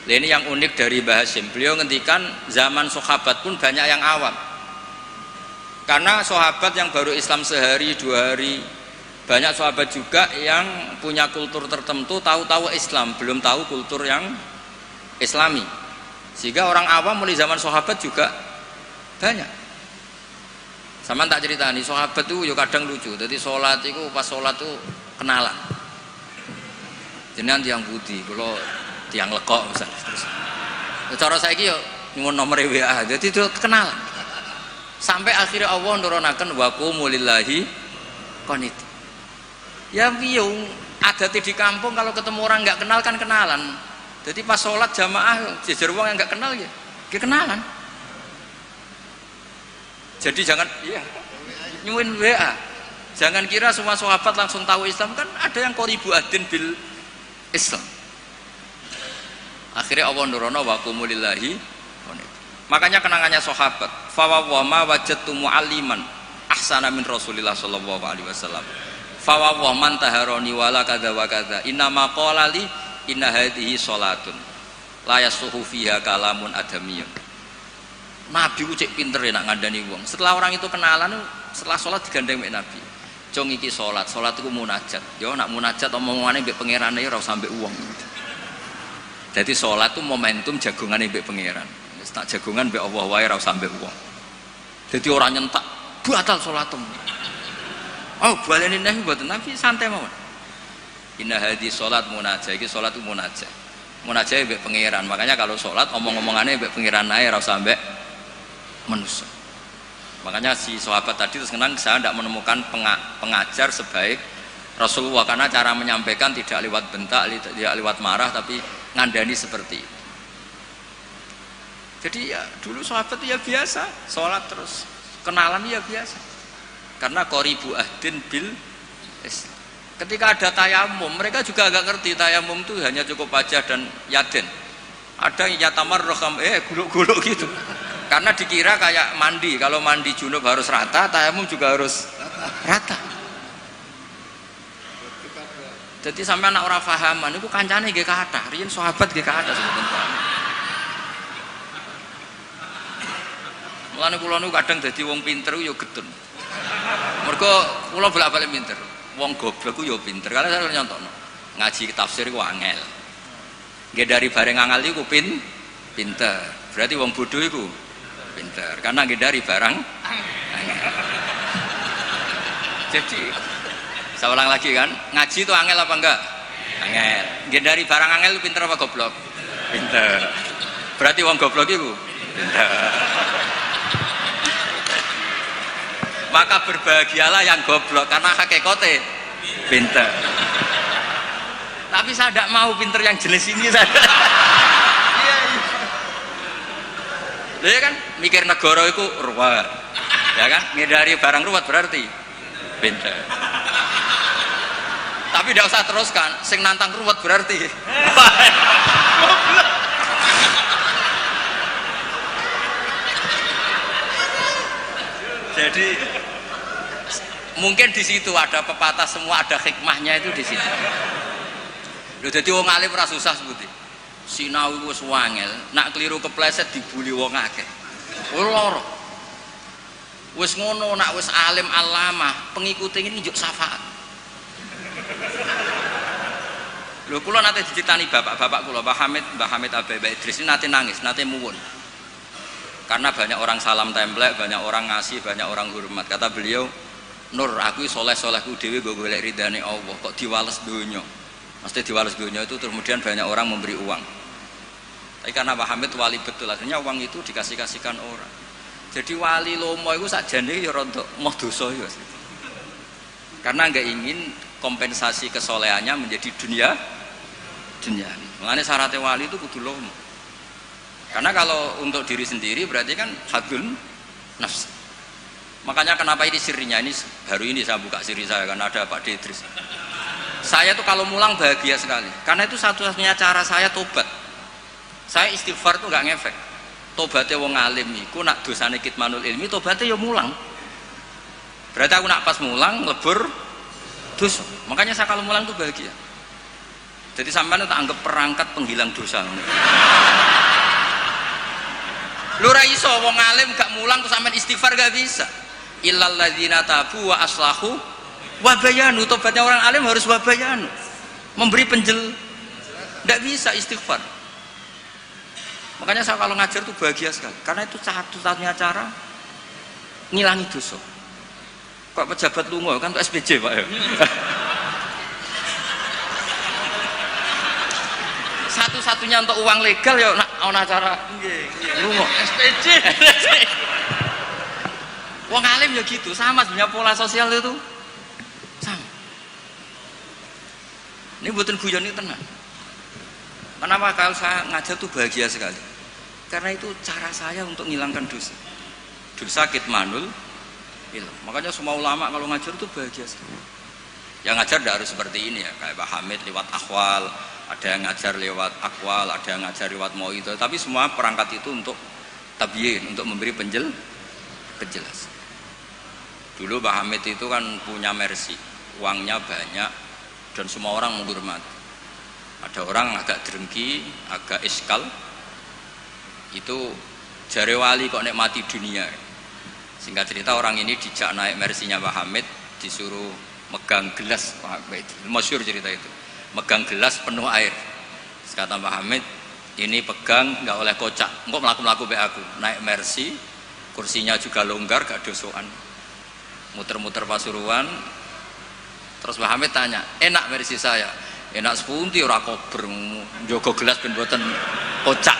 Ini yang unik dari Mbah Hasyim. Beliau ngendikan zaman sahabat pun banyak yang awam. Karena sahabat yang baru Islam sehari dua hari, banyak sahabat juga yang punya kultur tertentu, tahu-tahu Islam, belum tahu kultur yang Islami. Sehingga orang awam mulai zaman sahabat juga banyak. Sama tak cerita nih, sahabat itu yo kadang lucu. Jadi sholat itu pas sholat itu kenalan. Jenengan tiang putih, kalau tiang lekok misalnya. Terus, cara saya yo nyuwun nomor WA, jadi itu kenalan. Sampai akhirnya Allah nurunaken wa qumu lillahi qanit. Ya biung adate di kampung kalau ketemu orang nggak kenal kan kenalan. Jadi pas sholat jamaah jejer wong yang nggak kenal ya kenalan. Jadi jangan iya nyuwun WA. Jangan kira semua sahabat langsung tahu Islam, kan ada yang qoribu adin bil Islam. Akhirnya Allah nurono wa qumu lillahi qanit. Makanya kenangannya sahabat, fa wa ma wajadtu mualliman ahsana min Rasulillah sallallahu alaihi wasallam. Fa wa man taharani wala kadza wa kadza. Inna ma qala li inna hadhihi salatun la yasuhu fiha kalamun adamiyun. Nabi ku cek pinter ya nak ngandani wong. Setelah orang itu kenalan, setelah sholat digandeng mek Nabi. Cung iki sholat itu munajat. Yo nak munajat omongane mbek pangerane ora usah mbek wong. Jadi sholat itu momentum jagongane mbek pangeran. Wis tak jagongan mbek Allah wae ora usah mbek wong. Jadi orang nyentak batal sholatmu. Oh, baleni Nabi mboten, Nabi santai mawon. Inna hadhi sholat munajat, iki sholat itu munajat. Munajat mbek pangeran. Makanya kalau sholat omong-omongane mbek pangeran ae ora usah mbek manusia. Makanya si sahabat tadi terus kenang, saya tidak menemukan pengajar sebaik Rasulullah, karena cara menyampaikan tidak lewat bentak, tidak lewat marah, tapi ngandani seperti itu. Jadi ya dulu sahabat ya biasa sholat terus kenalan ya biasa, karena qoribu ahdin bil Islam. Ketika ada tayamum, mereka juga agak ngerti tayamum itu hanya cukup wajah dan yaden. Ada yang yatamar roham guluk-guluk gitu. Karena dikira kayak mandi, kalau mandi junub harus rata, tayamum juga harus rata. Jadi sampai anak orang fahaman, itu kancane nggih kathah, riyen sahabat nggih kathah sebetulnya. Mulane kula niku kadang dadi wong pinter yo getun. Mergo kula bolak-balik pinter. Wong goblok ku yo pinter. Karena saya nyontokno. Ngaji tafsir ku angel. Nggih dari bareng angel iku pinter. Berarti wong bodoh iku pinter. Karena nggih dari barang angel. Jadi saya ulang lagi kan, ngaji itu angel apa enggak? Angel. Nggih dari barang angel itu pinter apa goblok? Pinter. Berarti wong goblok iku pinter. Maka berbahagialah yang goblok karena hakikate pinter. Tapi saya tidak mau pinter yang jenis ini saya. Iya kan mikir negara itu ruwet, ya kan ngindari barang ruwet berarti pinter. Tapi tidak usah teruskan, sing nantang ruwet berarti goblok. Jadi mungkin di situ ada pepatah, semua ada hikmahnya itu di situ. Lho dadi wong alim ora susah sebuti. Sinau wis wangel, nak keliru kepleset dibuli wong akeh. Loro. Wis ngono nak wis alim alamah, pengikute ini njuk syafaat. Lho kula nate dicitani bapak-bapak kula, Mbah Hamid Abai Idris ini nate nangis, nate muwun. Karena banyak orang salam templek, banyak orang ngasih, banyak orang hormat. Kata beliau, Nur, aku soleh-solehku dewi gue golek ridane Allah, kok diwales dunya. Mesti diwales dunya itu kemudian banyak orang memberi uang. Tapi karena Pak Hamid wali betul, akhirnya uang itu dikasih-kasihkan orang. Jadi wali lomo itu sakjane ya rontok moh dosa ya. Karena nggak ingin kompensasi kesolehannya menjadi dunia. Makanya syaratnya wali itu kudu lomo. Karena kalau untuk diri sendiri berarti kan hadun nafs. Makanya kenapa ini sirinya, ini baru ini saya buka siri saya karena ada Pak Idris. Saya tuh kalau mulang bahagia sekali. Karena itu satu-satunya cara saya tobat. Saya istighfar tuh nggak ngefek. Tobatnya wong alim iku nak dosane kitmanul ilmi, tobatnya ya mulang. Berarti aku nak pas mulang lebur dosa. Makanya saya kalau mulang tuh bahagia. Jadi sampean tak anggap perangkat penghilang dosa. Lu ra iso wong alim gak mulang terus sampean istighfar gak bisa. Illal ladzina tabu wa aslahu wa bayanu. Tobatnya orang alim harus wa bayanu. Memberi ndak bisa istighfar. Makanya saya kalau ngajar tuh bahagia sekali. Karena itu satu-satunya cara ngilangi dosa. Kok pejabat lunga kan tuh SPJ Pak ya. Satu-satunya untuk uang legal ya ana acara lunga SPJ. Wong alim ya gitu, sama sebenarnya pola sosial itu sama. Ini buatan guyon ini tenang. Kenapa kalau saya ngajar tuh bahagia sekali? Karena itu cara saya untuk menghilangkan dosa. Dosa kitmanul ilm. Makanya semua ulama kalau ngajar tuh bahagia sekali. Yang ngajar tidak harus seperti ini ya, kayak Pak Hamid lewat akhwal, ada yang ngajar lewat akwal, ada yang ngajar lewat mauidhah, tapi semua perangkat itu untuk tabyin, untuk memberi penjelasan. Dulu Pak Hamid itu kan punya mercy, uangnya banyak dan semua orang menghormati. Ada orang agak drengki, agak iskal, itu jare wali kok nek mati dunia. Singkat cerita orang ini dijak naik mercy-nya Pak Hamid, disuruh megang gelas, Pak Hamid, masyhur cerita itu. Megang gelas penuh air. Kata Pak Hamid, ini pegang nggak oleh kocak, engkau melaku be aku. Naik mercy, kursinya juga longgar, gak dosoan. Muter-muter Pasuruan. Terus Pak Hamid tanya, enak mercy saya? Enak sepunti ora kober, njogo gelas ben mboten kocak.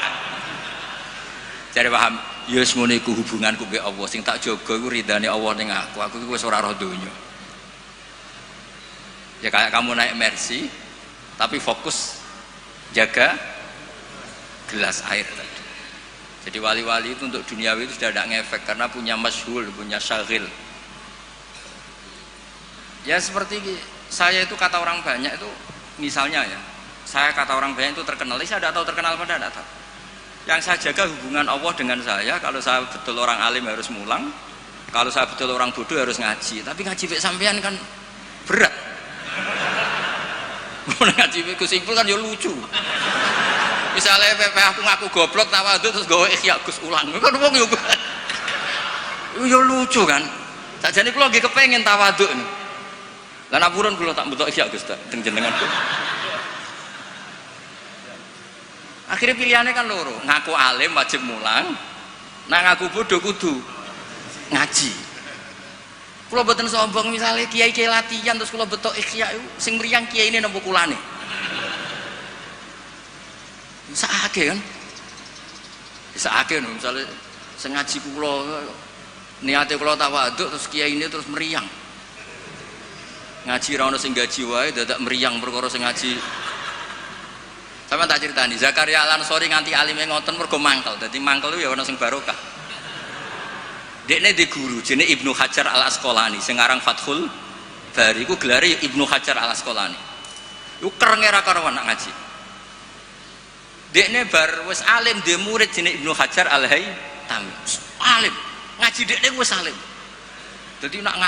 Jare Pak Hamid, ya wis ngene iku hubunganku mbek Allah, sing tak jaga iku ridane Allah ning aku iku wis ora roh donya. Ya kayak kamu naik mercy tapi fokus jaga gelas air tadi. Jadi wali-wali itu untuk duniawi itu sudah tidak ngefek karena punya masyhul, punya syagil. Ya seperti saya itu kata orang banyak itu, misalnya ya, saya kata orang banyak itu terkenal, saya tidak tahu terkenal pada tidak tahu. Yang saya jaga hubungan Allah dengan saya. Kalau saya betul orang alim harus mulang, kalau saya betul orang bodoh harus ngaji. Tapi ngaji mek sampean kan berat. Ngaji mek Gus Ipul kan ya lucu. Misalnya aku ngaku goblok tawadhu terus gawe ikhya Gus ulang. Kan wong yo lucu kan. Sajane kula nggih kepengin tawadhu. Lah napuran kula tak mbutuh ikhya Gus teng jenengan. Akhirnya pilihannya kan loro, ngaku alim wajib mulang, nah ngaku bodoh kudu ngaji. Kula mboten sombong misalnya kiai latihan terus kula betok ikhya sing mriyang kiai ini nempu kulane. Sakake kan? Sakake misalnya sing ngaji kula niate kula tawadhu terus kiai ini terus meriang. Ngaji ra ono sing gaji wae dadak meriang perkara sing ngaji. Sama tak ceritani, Zakaria Al-Ansori nganti alime ngoten mergo mangkel. Dadi mangkel ya ana sing barokah. Dekne di guru jenenge Ibnu Hajar Al-Asqalani sing aran Fathul Bari iku gelare Ibnu Hajar Al-Asqalani. Iku kerenge ra karuan nak ngaji. Dekne bar wis alim dhe murid jenenge Ibnu Hajar Al-Haytami. Alim, ngaji dekne wis alim. Dadi nak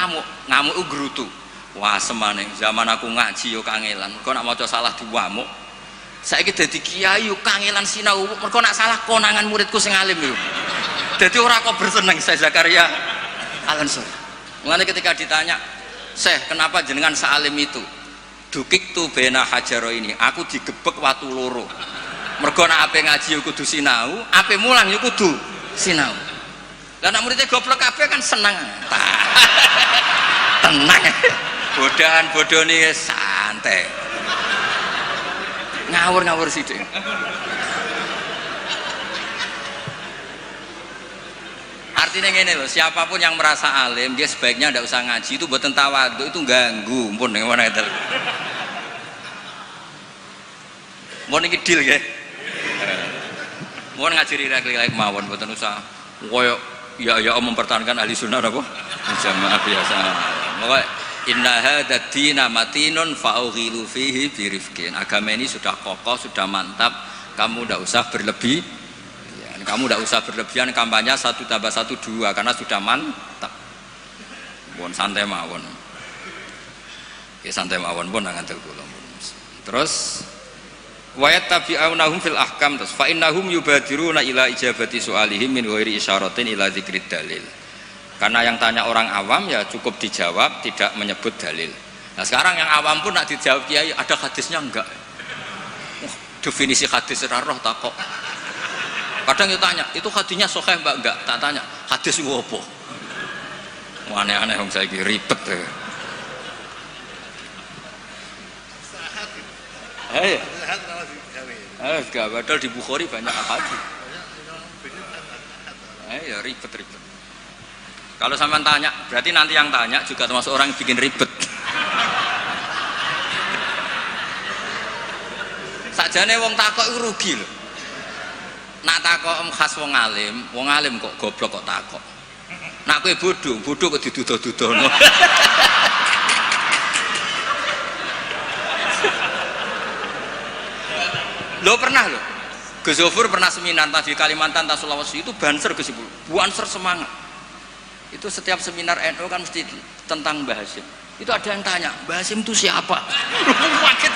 ngamuk grutu. Wah semane zaman aku ngaji yo kangelan. Kok nak maca salah diwamuk. Saiki dadi kiai yo kangelan sinau mergo nak salah konangan muridku sing alim yo. Dadi ora kok berseneng saya Zakaria Al-Ansori. Mulane ketika ditanya, "Syekh, kenapa jenengan salim itu?" Dukik tu bena hajaro ini, aku digebek watu loro. Mergo nak ape ngaji yo kudu sinau, ape mulang yo kudu sinau. Lah nak muridnya goblok kabeh kan seneng. Tenang. Bodohan-bodone santai. Ngawur sithik. Artinya ngene loh, siapapun yang merasa alim dia sebaiknya tidak usah ngaji, itu buatan tawadhu, itu ganggu. Mpun yang mana itu? Mau niki deal ya? Mau ngaji rilek-rilek mawon buatan usah. Koyok ya mempertahankan ahli sunnah apa? Jamaah biasa. Pokoknya inna hadad dina matinun fa'ughilu fihi birifkin. Agama ini sudah kokoh, sudah mantap. Kamu tidak usah berlebih. Kamu tidak usah berlebihan kampanye 1 tambah 1 2 karena sudah mantap. Pun santai mawon. Ya santai mawon pun ngantel kula. Terus wayat tabi'unahum fil ahkam terus fa innahum yubadiruna ila ijabati su'alihim min ghairi isyaratin ila dzikrid dalil. Karena yang tanya orang awam ya cukup dijawab, tidak menyebut dalil. Nah sekarang yang awam pun nak dijawab kiai ada hadisnya enggak? Definisi hadis ora roh tak kok. Kadang dia tanya, itu hadisnya sahih mbak? Enggak, tak tanya hadis itu apa? Aneh-aneh yang saya kira ribet ya. Enggak, padahal di Bukhari banyak hadis. Ya ribet. Kalau sampean tanya, berarti nanti yang tanya juga termasuk orang yang bikin ribet. Sakjane wong takok iku rugi lho. Nak takok khas wong alim kok goblok kok takok. Nak kowe bodoh kok diduduh-duduhno. Lo pernah lho. Gus Zofur pernah seminar di Kalimantan, Sulawesi itu banser Gus Ibu. Banser semangat. Itu setiap seminar NU kan mesti tentang Mbah Hasyim. Itu ada yang tanya, Mbah Hasyim itu siapa? Kaget.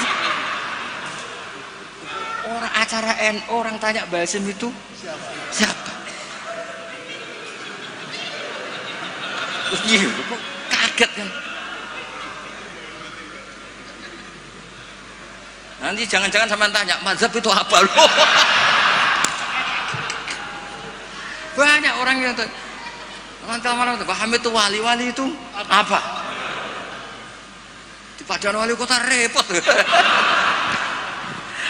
Orang acara NU orang tanya Mbah Hasyim itu siapa? Terus dia kaget kan. Nanti jangan-jangan sama tanya, mazhab itu apa loh? Banyak orang yang teman-teman Mbah Hamid itu wali itu apa? Di Padang wali kota repot.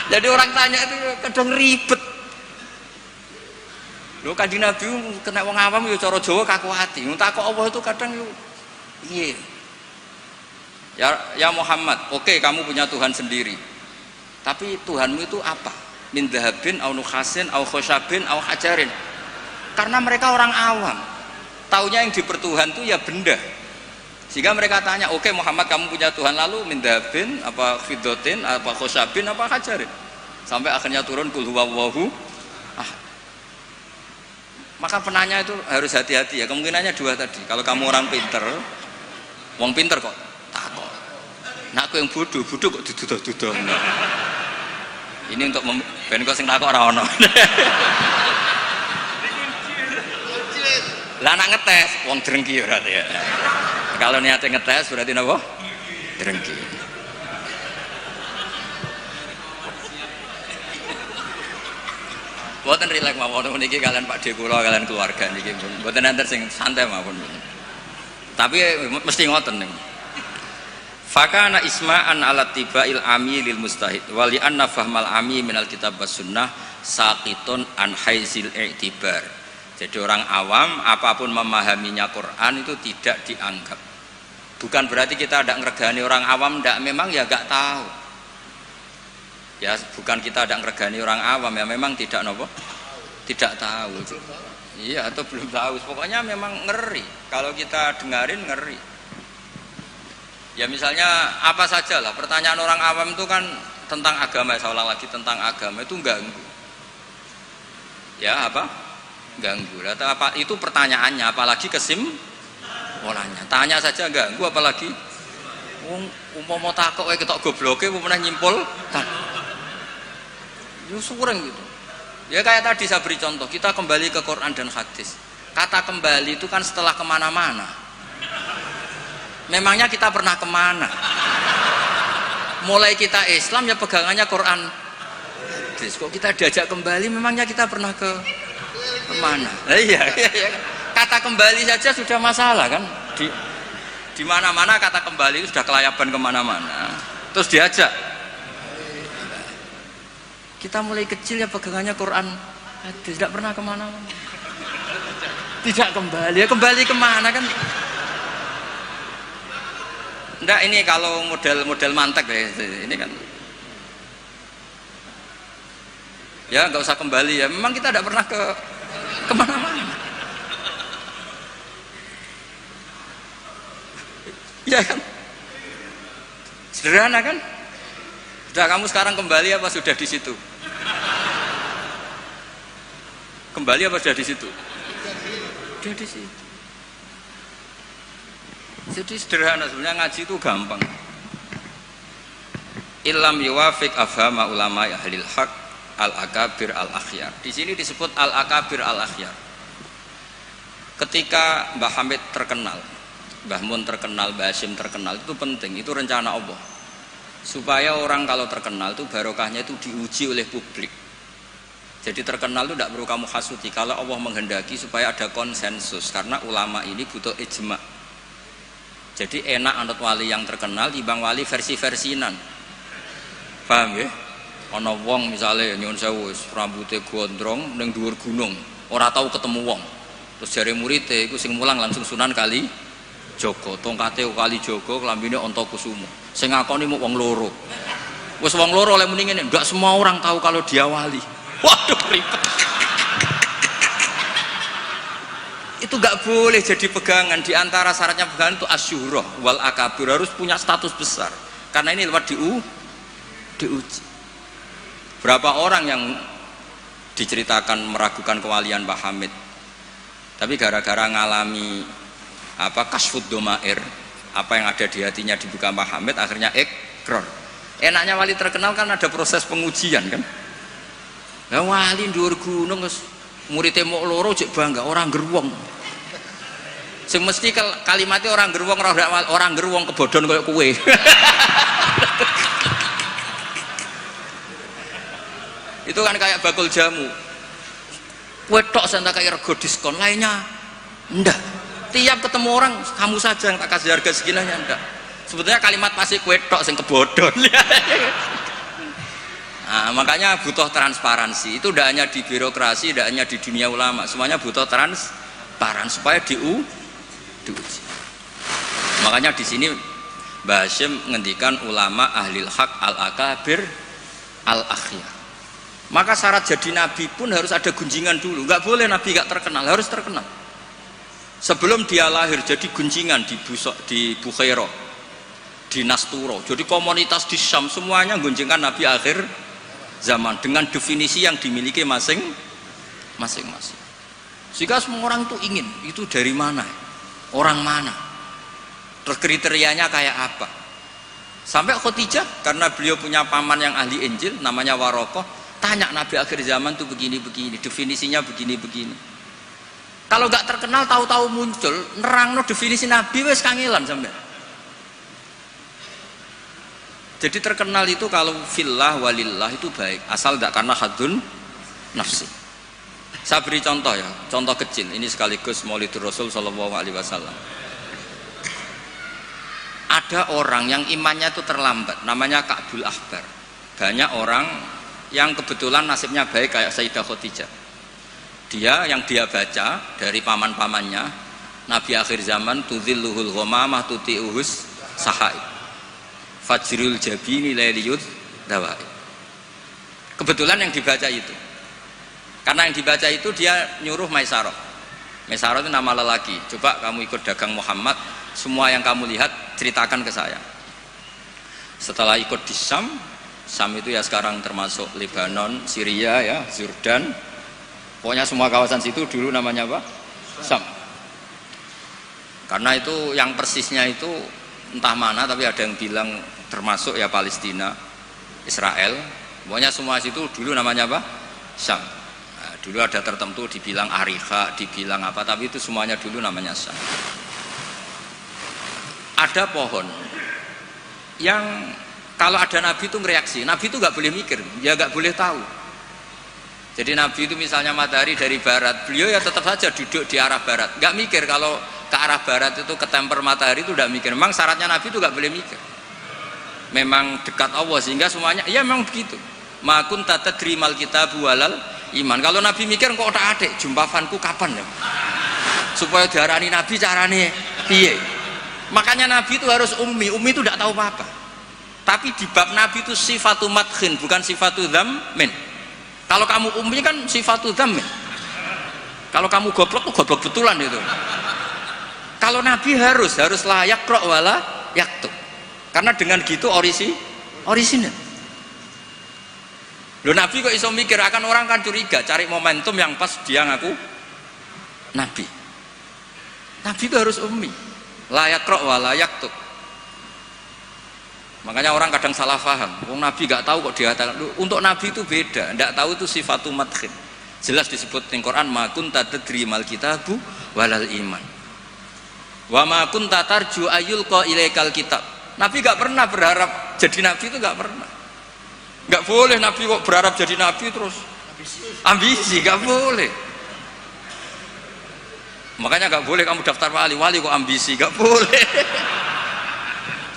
Jadi orang tanya itu kadang ribet. Lho Kanjeng Nabi kena wong awam ya cara Jawa kaku ati. Takok Allah itu kadang yo piye? Ya Muhammad, oke kamu punya Tuhan sendiri. Tapi Tuhanmu itu apa? Min dhahabin au nukhasin au khosyabin au hajarin. Karena mereka orang awam. Taunya yang dipertuhan itu ya benda. Sehingga mereka tanya, oke Muhammad kamu punya Tuhan lalu min dhahabin apa fiddatin apa khosyabin apa hajarin. Sampai akhirnya turun kul huwallahu. Maka penanya itu harus hati-hati ya. Kemungkinannya dua tadi. Kalau kamu orang pinter, wong pinter kok takok. Nah aku yang bodoh kok duduh-duduh. Ini untuk ben kok sing takok ora ono. Lah nak ngetes wong drengki berarti ya. Kalau niatnya ngetes berarti napa? Drengki. Mboten rileks mawon niki kalian Pak De kula kalian keluarga niki mboten enten sing santai mawon. Tapi mesti ngoten niku. Fakana isma'an ala tibail ami lil mustahid wa li anna fahmal ami minal kitab was sunnah saqitun an haizil i'tibar. Jadi orang awam apapun memahaminya Quran itu tidak dianggap. Bukan berarti kita tidak ngregani orang awam, tidak, memang ya enggak tahu. Ya bukan kita tidak ngregani orang awam, ya memang tidak nopo, tidak tahu. Iya atau belum tahu. Pokoknya memang ngeri. Kalau kita dengarin ngeri. Ya misalnya apa saja lah. Pertanyaan orang awam itu kan tentang agama. Saya ulang lagi tentang agama itu ganggu. Ya apa? Ganggu. Apa itu pertanyaannya? Apalagi kesimpulannya. Tanya saja ganggu. Apalagi umpama takok ketok gobloke pernah nyimpul kan. Ya sureng gitu. Ya kayak tadi saya beri contoh, kita kembali ke Quran dan hadis. Kata kembali itu kan setelah kemana-mana. Memangnya kita pernah kemana? Mulai kita Islam ya pegangannya Quran hadis. Kok kita diajak kembali, memangnya kita pernah kemana? Iya. Kata kembali saja sudah masalah kan. Di mana-mana kata kembali itu sudah kelayaban kemana-mana. Terus diajak. Kita mulai kecil ya pegangannya Quran hadis, tidak pernah kemana-mana, tidak kembali, ya kembali kemana kan? Enggak, ini kalau model mantek ya, ini kan ya nggak usah kembali ya, memang kita tidak pernah kemana-mana. Ya kan, sederhana kan? Sudah kamu sekarang kembali apa sudah di situ? Kembali apa sudah di situ? Sudah di situ. Jadi sederhana sebenarnya, ngaji itu gampang. Illam yuwafiq afhama ulama ahlil haq al-akabir al-akhyar. Di sini disebut al-akabir al-akhyar. Ketika Mbah Hamid terkenal, Mbah Mun terkenal, Mbah Hasyim terkenal, itu penting, itu rencana Allah. Supaya orang kalau terkenal itu barokahnya itu diuji oleh publik. Jadi terkenal itu tidak perlu kamu hasuti. Kalau Allah menghendaki supaya ada konsensus, karena ulama ini butuh ijma. Jadi enak anut wali yang terkenal dibanding wali versi-versinan. Paham ya? Ana wong misalnya nyuwun sewu rambutnya gondrong ning dhuwur gunung, ora tahu ketemu wong. Terus jare murid iku sing mulang langsung Sunan Kali Joko, tongkate Kali Joko, klambine Antakusuma. Sing ngakoni mung wong loro. Wis wong loro oleh muni ngene, enggak semua orang tahu kalau dia wali. Waduh ribet. Itu enggak boleh jadi pegangan. Di antara syaratnya pegangan itu asyurah wal akabir, harus punya status besar. Karena ini lewat diuji. Berapa orang yang diceritakan meragukan kewalian Mbah Hamid, tapi gara-gara ngalami kasfud domair, apa yang ada di hatinya dibuka Mbah Hamid, akhirnya ikrar. Enaknya wali terkenal kan ada proses pengujian kan. Lah wali dhuwur gunung wis muridé mok loro jek bangga orang gerwong. Sing mesti kalimatnya orang gerwong, orang gerwong kebodhon koyo kowe. Itu kan kayak bakul jamu. Kowe tok sing tak kaya rego diskon, lainnya ndak. Tiap ketemu orang kamu saja yang tak kasih harga seginanya, enggak. Sebetulnya kalimat pasti kue tok sing kebodhon. Nah, makanya butuh transparansi. Itu tidak hanya di birokrasi, tidak hanya di dunia ulama, semuanya butuh transparan supaya diuji. Makanya di sini Mbah Hasyim ngendikan ulama ahlil haq al-akabir al-akhyar. Maka syarat jadi nabi pun harus ada gunjingan dulu. Enggak boleh nabi enggak terkenal, harus terkenal. Sebelum dia lahir jadi gunjingan di Bukhairah, di Nasturo, jadi komunitas di Syam semuanya gunjingkan Nabi akhir zaman dengan definisi yang dimiliki masing-masing. Sehingga semua orang itu ingin, itu dari mana? Orang mana? Terus kriterianya kayak apa? Sampai Khadijah, karena beliau punya paman yang ahli Injil, namanya Warokoh, tanya Nabi akhir zaman tuh begini-begini, definisinya begini-begini. Kalau nggak terkenal, tahu-tahu muncul, nerangno definisi Nabi wes kangelan sampai. Jadi terkenal itu kalau fillah walillah itu baik, asal tidak karena hadun nafsi. Saya beri contoh ya, contoh kecil. Ini sekaligus Maulidur Rasul Shallallahu Alaihi Wasallam. Ada orang yang imannya itu terlambat, namanya Ka'bul Ahbar. Banyak orang yang kebetulan nasibnya baik kayak Sayyidah Khadijah. Yang dia baca dari paman-pamannya, Nabi akhir zaman tudzilluhul ghamamah tuti'uhus sahaib. Fajrul jabini lailiyud dawai. Kebetulan yang dibaca itu. Karena yang dibaca itu dia nyuruh Maisarah. Maisarah itu nama lelaki. Coba kamu ikut dagang Muhammad, semua yang kamu lihat ceritakan ke saya. Setelah ikut di Syam itu ya sekarang termasuk Lebanon, Syria ya, Jordan. Pokoknya semua kawasan situ dulu namanya apa? Syam. Karena itu yang persisnya itu entah mana, tapi ada yang bilang termasuk ya Palestina, Israel. Pokoknya semua situ dulu namanya apa? Syam. Nah, dulu ada tertentu dibilang Ariha, dibilang apa, tapi itu semuanya dulu namanya Syam. Ada pohon yang kalau ada Nabi itu mereaksi, Nabi itu nggak boleh mikir, ya nggak boleh tahu. Jadi Nabi itu misalnya matahari dari barat, beliau ya tetap saja duduk di arah barat, nggak mikir kalau ke arah barat itu ketemper matahari itu nggak mikir. Memang syaratnya Nabi itu nggak boleh mikir. Memang dekat Allah sehingga semuanya, ya memang begitu. Makun tata terimal kita bualal iman. Kalau Nabi mikir kok tak adek, jumpafanku kapan ya? Supaya diarani Nabi carane piye? Makanya Nabi itu harus ummi itu tidak tahu apa-apa. Tapi di bab Nabi itu sifatu madkhin, bukan sifatu dzammin. Kalau kamu ummi kan sifatu dzammin. Kalau kamu goblok tuh goblok betulan itu. Kalau Nabi harus layak ro wala yaktub. Karena dengan gitu orisinal. Loh Nabi kok iso mikir, akan orang kan curiga, cari momentum yang pas dia ngaku Nabi. Nabi itu harus ummi. Layak roh wa layak tuh. Makanya orang kadang salah paham. Wong Nabi nggak tahu kok dia tahu. Untuk Nabi itu beda. Nggak tahu itu sifatu madkhin. Jelas disebut di Quran makun tadri mal kitabu walal iman. Wa makun tatarju ayul ko ilaikal kitab. Nabi nggak pernah berharap jadi Nabi, itu nggak pernah. Nggak boleh Nabi kok berharap jadi Nabi terus ambisi, nggak boleh. Makanya nggak boleh kamu daftar wali kok ambisi, nggak boleh.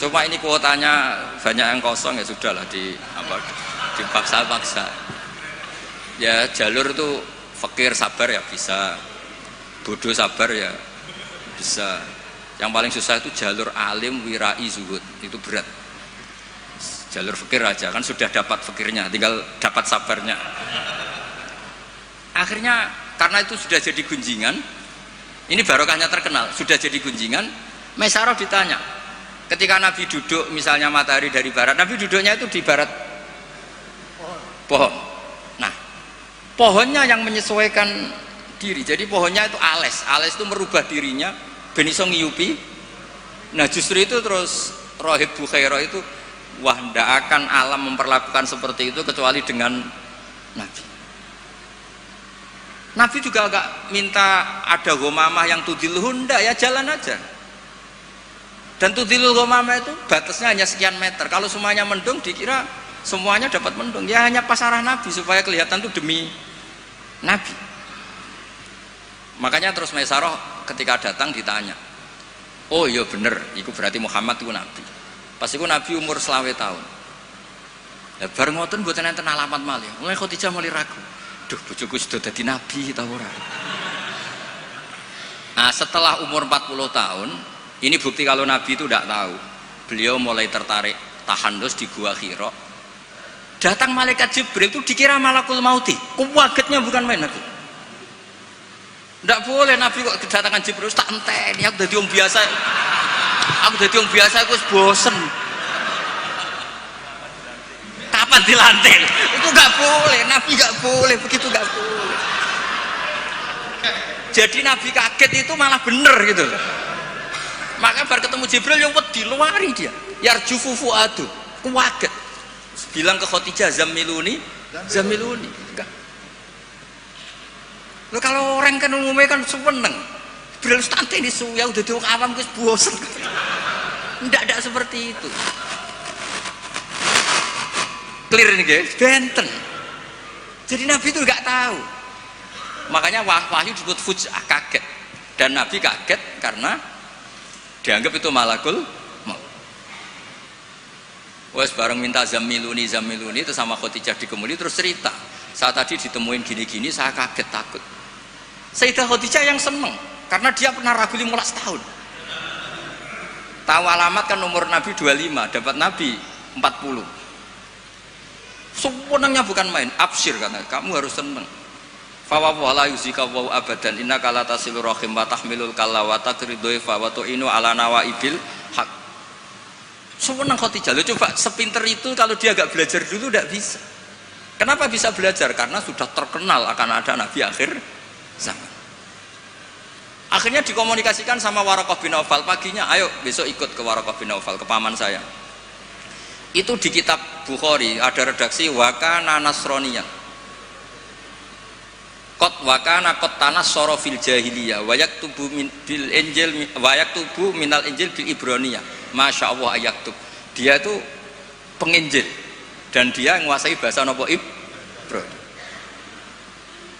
Cuma ini kuotanya banyak yang kosong, ya sudahlah dipaksa-paksa. Ya jalur itu fakir sabar ya bisa, bodoh sabar ya bisa. Yang paling susah itu jalur alim wirai zuhud, itu berat. Jalur fakir aja kan sudah dapat fakirnya, tinggal dapat sabarnya. Akhirnya karena itu sudah jadi gunjingan. Ini barokahnya terkenal, sudah jadi gunjingan. Maisarah ditanya, ketika Nabi duduk misalnya matahari dari barat, Nabi duduknya itu di barat pohon. Nah, pohonnya yang menyesuaikan diri. Jadi pohonnya itu ales itu merubah dirinya ben iso ngiyupi. Nah, justru itu terus Rohib Bukhairah itu, wah ndak akan alam memperlakukan seperti itu kecuali dengan Nabi. Nabi juga agak minta ada ghamamah yang tudilluh, ndak, ya jalan aja. Dan tudilul ghamamah itu batasnya hanya sekian meter. Kalau semuanya mendung dikira semuanya dapat mendung. Ya hanya pas arah Nabi supaya kelihatan itu demi Nabi. Makanya terus Maisarah ketika datang ditanya, oh iya bener, itu berarti Muhammad itu Nabi. Pas itu Nabi umur 20 tahun. Ya bareng ngoten mboten enten alamat malih. Mulai Khadijah mulai ragu. Duh, bojoku sudah jadi Nabi ta ora? Nah, setelah umur 40 tahun, ini bukti kalau Nabi itu tidak tahu. Beliau mulai tertarik tahandus di Gua Hira. Datang malaikat Jibril itu dikira malakul mauti. Kuwagetnya bukan main Nabi. Tidak boleh Nabi kok kedatangan Jibril tak enteni, aku jadi orang biasa. Aku bosen. Kapan dilantik? Itu nggak boleh, Nabi nggak boleh, begitu nggak boleh. Jadi Nabi kaget itu malah bener gitu. Maka bar ketemu Jibril ya wedi luari dia. Yarjufu fuadu, kuwaget. Bilang ke Khadijah zamiluni. Enggak. Loh kalau orang kan umumnya kan seneng. Jibril santai di suya udah di awam wis bosen. Enggak seperti itu. Clear ini guys, benten. Jadi Nabi itu enggak tahu. Makanya wahyu disebut fuj'ah, kaget. Dan Nabi kaget karena dianggap itu malakul maut. Wes bareng minta zamiluni itu sama Khadijah dikemuli terus cerita. Saat tadi ditemuin gini-gini saya kaget takut. Sayyidah Khadijah yang seneng karena dia pernah ragu 15 tahun. Tahu alamat kan umur Nabi 25, dapat Nabi 40. Sebenarnya bukan main, absyir karena kamu harus seneng. Fa wa la yuzika wa abadan innaka la tasilur rahim wa tahmilul kalla wa taqridu fa wa tu'inu ala nawaibil haq. Sebenarnya Khadijah lo coba sepinter itu kalau dia agak belajar dulu tidak bisa. Kenapa bisa belajar? Karena sudah terkenal akan ada Nabi akhir zaman. Akhirnya dikomunikasikan sama Waraqah bin Naufal paginya, ayo besok ikut ke Waraqah bin Naufal, ke paman saya. Itu di kitab Bukhari ada redaksi wakana nasroniyan. Kot wakana kot tanah sorofil jahiliyah wayak tubuh bil injil wayak tubuh minal injil bil ibroniyah. Masya Allah ayaktub. Dia itu penginjil dan dia menguasai bahasa nopo Ibrani.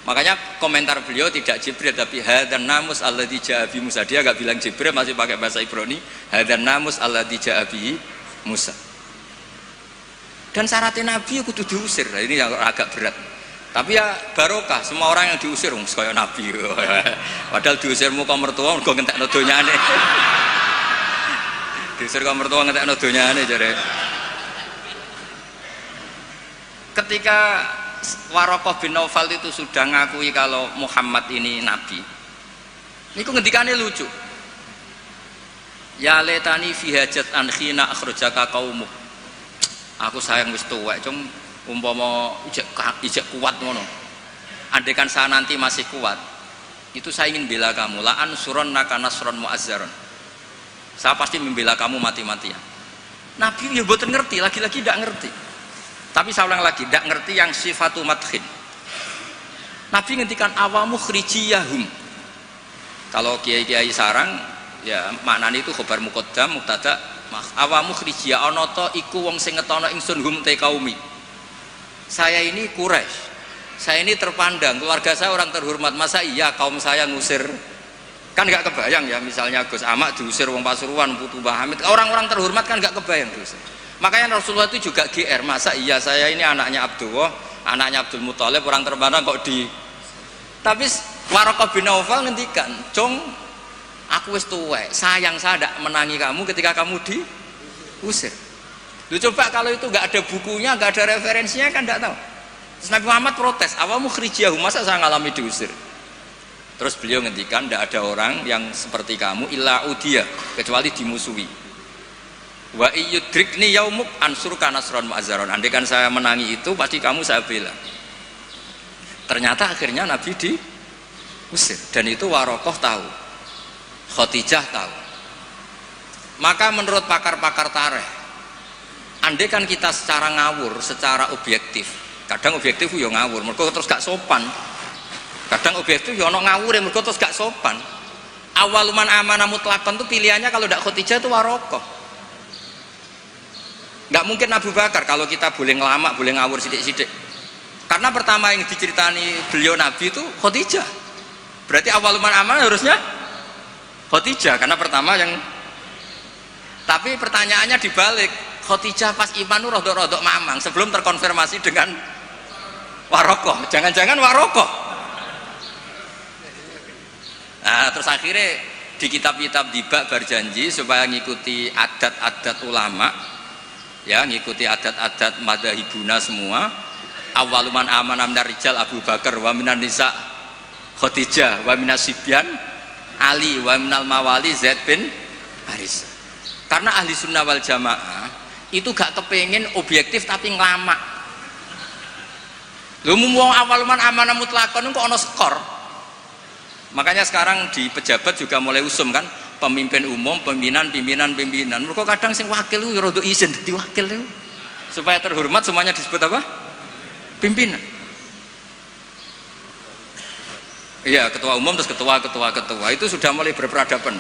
Makanya komentar beliau tidak Jibril tapi hadan namus alladzi ja'a bi Musa. Dia enggak bilang Jibril, masih pakai bahasa Ibrani. Hadan namus alladzi ja'a bi Musa. Dan syaratnya Nabi kudu diusir. Nah, ini yang agak berat. Tapi ya barokah, semua orang yang diusir kaya Nabi. Padahal diusir muka mertua mergo ngentekno donyane. Diusir ka mertua ngentekno donyane jare. Ketika Waraqah bin Naufal itu sudah ngakui kalau Muhammad ini nabi. Niku ngendikane lucu. Ya letani fi hajat an khina akhrajaka qaumuk. Aku sayang wis tuwek, cung umpama ijek kuat ngono. Andaikan saya nanti masih kuat, itu saya ingin bela kamu. La ansurannaka nasran mu'azzaron. Saya pasti membela kamu mati-matian. Nabi ya mboten ngerti, lagi-lagi tidak ngerti. Tapi saya ulang lagi, tidak ngerti yang sifatu madkhin. Nabi ngendikan awamu khrijiyahum. Kalau kiai-kiai sarang ya maknane itu khabar muqaddam mubtada awamu khrijiyah ana ta iku wong sing ngetono ingsun hum te kaumi. Saya ini Quraisy, saya ini terpandang, keluarga saya orang terhormat, masa iya kaum saya ngusir? Kan nggak kebayang ya, misalnya Gus Ahmad diusir wong Pasuruan, Putu Mbah Hamid, orang-orang terhormat kan nggak kebayang diusir. Makanya Rasulullah itu juga GR, masa iya saya ini anaknya Abdullah, anaknya Abdul Muthalib, orang terpandang kok di. Tapi Waraqah bin Naufal ngendikan, "Cung, aku wis tuwek, sayang saya tidak menangi kamu ketika kamu diusir." Lu coba kalau itu nggak ada bukunya, nggak ada referensinya kan nggak tahu. Terus Nabi Muhammad protes, awamu khrijiyahum, masa saya ngalami diusir? Terus beliau ngendikan, tidak ada orang yang seperti kamu illa udiyah, kecuali dimusuhi. Wa iyyudrikni yaumuk ansurka nasran mu'azzaron. Andaikan saya menangi itu, pasti kamu saya bela. Ternyata akhirnya Nabi diusir, dan itu Waraqah tahu, Khadijah tahu. Maka menurut pakar-pakar tarikh, andaikan kita secara ngawur, secara objektif, kadang objektif yo ngawur, mergo terus gak sopan. Kadang objektif yo ono ngawur, mergo terus gak sopan. Awaluman amanah mutlaqan itu pilihannya kalau tidak Khadijah itu Waraqah. Gak mungkin Abu Bakar kalau kita boleh ngelamak, boleh ngawur sidik-sidik. Karena pertama yang diceritani beliau Nabi itu Khadijah. Berarti awaluman amanah harusnya Khadijah karena pertama yang. Tapi pertanyaannya dibalik. Khadijah pas iman itu rodok-rodok mamang sebelum terkonfirmasi dengan Waraqah. Jangan-jangan Waraqah. Nah, terus akhirnya di kitab-kitab dibak berjanji supaya ngikuti adat-adat ulama, ya ngikuti adat-adat madzhabuna semua. Awaluman amanah minar rijal Abu Bakar wa minan nisa Khadijah wa minas sibyan Ali wa minal mawali Zaid bin Haris. Karena ahli sunnah wal jamaah itu gak kepengen objektif tapi ngelamak. Lho mumpung awaluman amanah mutlaqan kok ana skor. Makanya sekarang di pejabat juga mulai usum kan, pemimpin umum, pimpinan. Mereka kadang sing wakil itu rada izin dadi wakil itu. Supaya terhormat semuanya disebut apa? Pimpinan. Iya, ketua umum terus ketua itu sudah mulai berperadaban.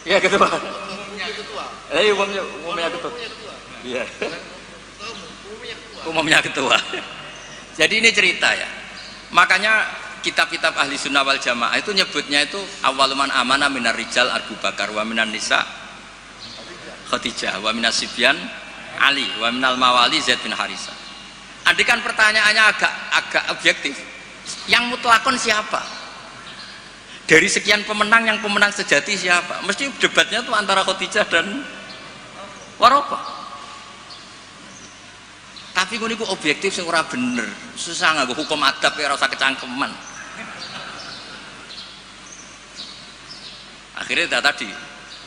Iya, ketua. Umumnya ketua. Iya. Umumnya ketua. Jadi ini cerita ya. Makanya kitab-kitab ahli sunnah wal jamaah itu nyebutnya itu awaluman amana minar rijal Abu Bakar wa minan nisa Khadijah wa minas sibyan Ali wa minal mawali Zaid bin Harisah. Andikan pertanyaannya agak objektif, yang mutlakon siapa? Dari sekian pemenang yang pemenang sejati siapa? Mesti debatnya tuh antara Khadijah dan Waraqah. Tapi kok niku objektif sing ora bener. Susah nganggo hukum adab ya ora usah kecangkeman. Akhirnya tadi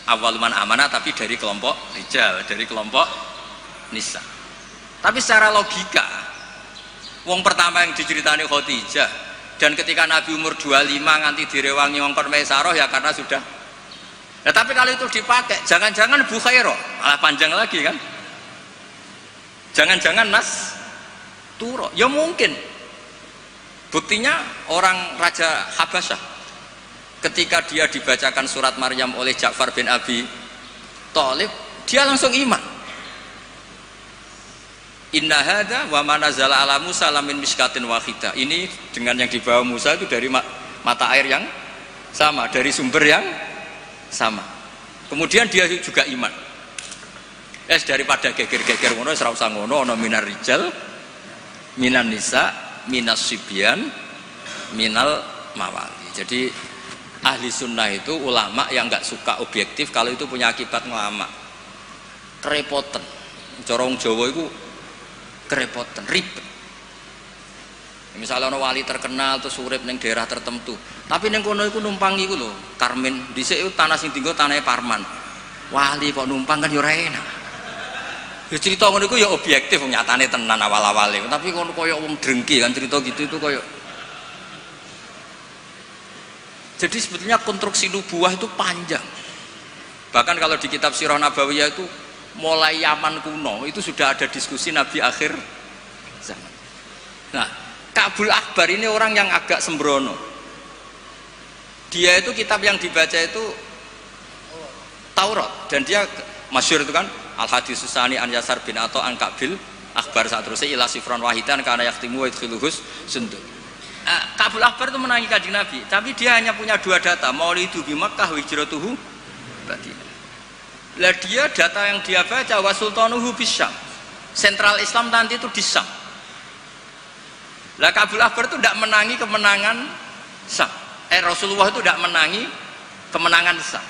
awaluman amanah tapi dari kelompok rijal, dari kelompok nisa. Tapi secara logika, wong pertama yang diceritani Khadijah, dan ketika Nabi umur 25 nganti direwangi wong kon Maisarah ya karena sudah. Ya tapi kalau itu dipakai, jangan-jangan Bukhairah, malah panjang lagi kan? Jangan-jangan Nas Turo, ya mungkin. Buktinya orang Raja Habasyah, ketika dia dibacakan surat Maryam oleh Ja'far bin Abi Thalib, dia langsung iman. Inna hadza wa ma nazala ala Musa lamin miskatin wahidah. Ini dengan yang dibawa Musa itu dari mata air yang sama, dari sumber yang sama. Kemudian dia juga iman. Daripada geger-geger ngono wis ora usah ngono, ana minar rijal, minan nisa, minas sibyan, minal mawali. Jadi ahli sunnah itu ulama yang nggak suka objektif kalau itu punya akibat ngelama. Kerepotan. Cara wong Jawa itu kerepotan, ribet. Misalnya ana wali terkenal terus urip ning daerah tertentu, tapi ning kono iku numpang iku lho, Karmen. Dhisik iku tanah sing dienggo tanahe Parman. Wali kok numpang kan ya ora enak. Ya cerita ngono iku ya objektif nyatane tenan awal-awale. Tapi kono koyo wong drengki kan cerita gitu itu koyo. Jadi sebetulnya konstruksi nubuah itu panjang. Bahkan kalau di kitab Sirah Nabawiyah itu mulai Yaman kuno itu sudah ada diskusi Nabi akhir zaman. Nah, Ka'bul Akbar ini orang yang agak sembrono. Dia itu kitab yang dibaca itu Taurat dan dia masyhur itu kan Al-Hadis Susani an Yasar bin Atha an Ka'bil Akbar saat terusnya ila sifron wahidan karena yaktimu wa idkhiluhus sunduk. Ka'bul Akbar itu menangi Kanjeng Nabi, tapi dia hanya punya dua data, maulidu bi Makkah wa hijratuhu Madinah. Lah dia data yang dia baca wa sultanuhu bisyam. Sentral Islam nanti itu di Syam. Lah Ka'bul Akbar itu tidak menangi kemenangan Syam. Rasulullah itu tidak menangi kemenangan Syam.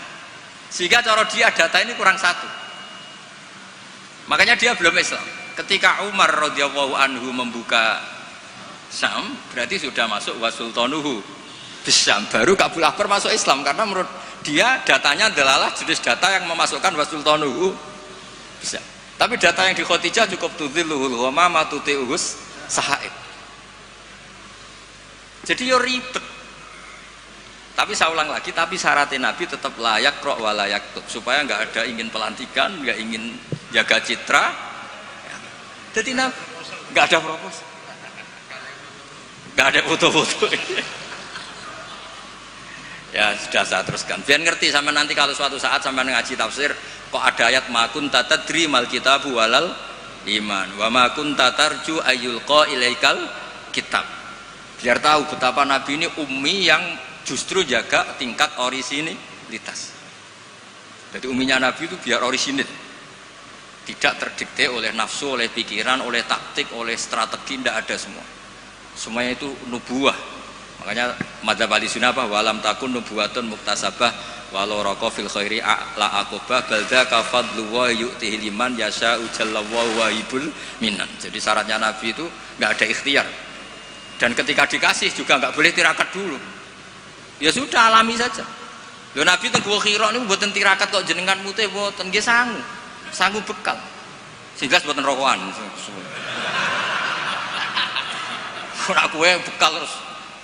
Sehingga cara dia data ini kurang satu. Makanya dia belum Islam. Ketika Umar radhiyallahu anhu membuka Syam, berarti sudah masuk wa sultanuhu bisyam. Baru Ka'bul Akbar masuk Islam karena menurut dia datanya adalah jenis data yang memasukkan wa sultanuhu bisyam. Tapi data yang di Khadijah cukup tudhilluhul ghamama tuti'uhus sahaib. Jadi yo ribet. Tapi saya ulang lagi, tapi syaratnya Nabi tetap layak rok wa layak tub, supaya nggak ada ingin pelantikan, nggak ingin jaga citra. Jadi Nabi nggak ada propos, nggak ada foto-foto. Ya sudah saya teruskan. Biar ngerti sama nanti kalau suatu saat sama ngaji tafsir, kok ada ayat makun tatadri mal kitabu walal iman, wa makun tatarju ayyulqa ilaikal kitab. Biar tahu betapa Nabi ini ummi yang justru jaga tingkat orisinilitas. Jadi uminya Nabi itu biar orisinil, tidak terdikte oleh nafsu, oleh pikiran, oleh taktik, oleh strategi, tidak ada semua. Semuanya itu nubuah. Makanya madzhab ahli sunnah apa walam takun nubuwatun muktasabah walau raqa fil khairi la aqobah balda kafadlu wa yu'tihi liman yasha ujallallahu wahibul minan. Jadi syaratnya Nabi itu nggak ada ikhtiar. Dan ketika dikasih juga nggak boleh tirakat dulu. Ya sudah alami saja. Lho Nabi teng Gua Hira niku mboten tirakat kok jenengan mute mboten nggih sangu. Sangu bekal. Sehingga mboten rokokan. Ora kowe bekal terus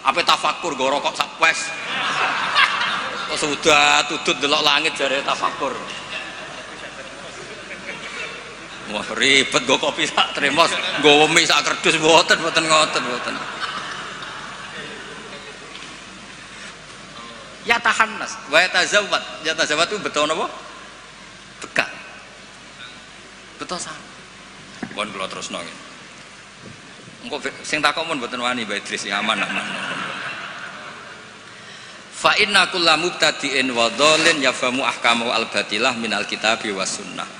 Apa tafakur go rokok sak wes. Kok sudah tutut delok langit jare tafakur. Wah ribet go kopi sak tremos, go mie sak kerdus mboten ngoten. Ya tahannas, wa yatazawwad. Yatazawwad itu betul napa? Bekal. Betul sah. Pun kula terusno nggih. Engko sing takok mun mboten wani Mbak Idris aman. Fa inna kullu mubtadi'in wa dhalin yafamu ahkamu al-batilah minal kitabi was sunnah.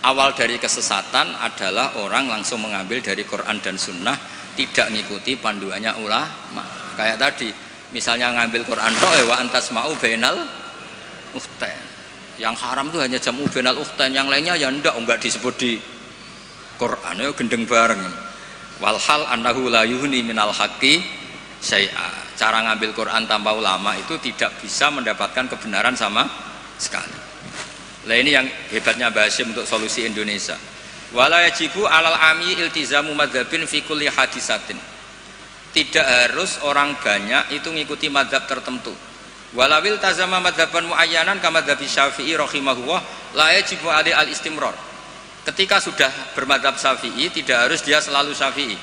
Awal dari kesesatan adalah orang langsung mengambil dari Quran dan sunnah, tidak ngikuti panduannya ulama. Kayak tadi, misalnya ngambil Quran wa antasma'u bainal ukhtain. Yang haram itu hanya jam'u bainal ukhtain, yang lainnya ya enggak disebut di Quran, ya gendeng bareng. Walhal annahu la yuhni minal haqqi syai'a. Cara ngambil Quran tanpa ulama itu tidak bisa mendapatkan kebenaran sama sekali. Lah ini yang hebatnya Mbah Hasyim untuk solusi Indonesia. Wala yajibu alal ami iltizamu madzhabin fi kulli hadisatin. Tidak harus orang banyak itu ngikuti madzhab tertentu. Walawil tazama madzhaban muayyanan kama madzhab Syafi'i rahimahullah la yajibu ali al-istimrar. Ketika sudah bermadzhab Syafi'i tidak harus dia selalu Syafi'i.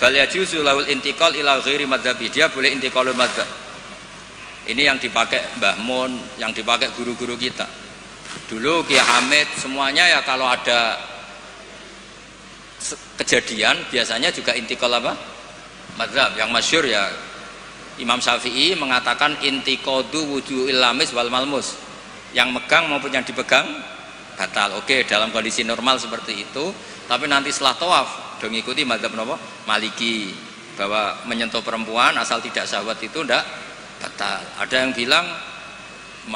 Bal yajuzu lahul intiqal ila ghairi madzhabi. Dia boleh intiqalul madzhab. Ini yang dipakai Mbah Mun, yang dipakai guru-guru kita. Dulu Kiai Hamid semuanya ya kalau ada kejadian biasanya juga intiqal apa? Madzhab. Yang masyhur ya Imam Syafi'i mengatakan intiqadu wujuhil lamis wal malmus. Yang megang maupun yang dipegang batal. Oke, dalam kondisi normal seperti itu, tapi nanti setelah tawaf dong ikuti madzhab napa? Maliki, bahwa menyentuh perempuan asal tidak syahwat itu ndak batal. Ada yang bilang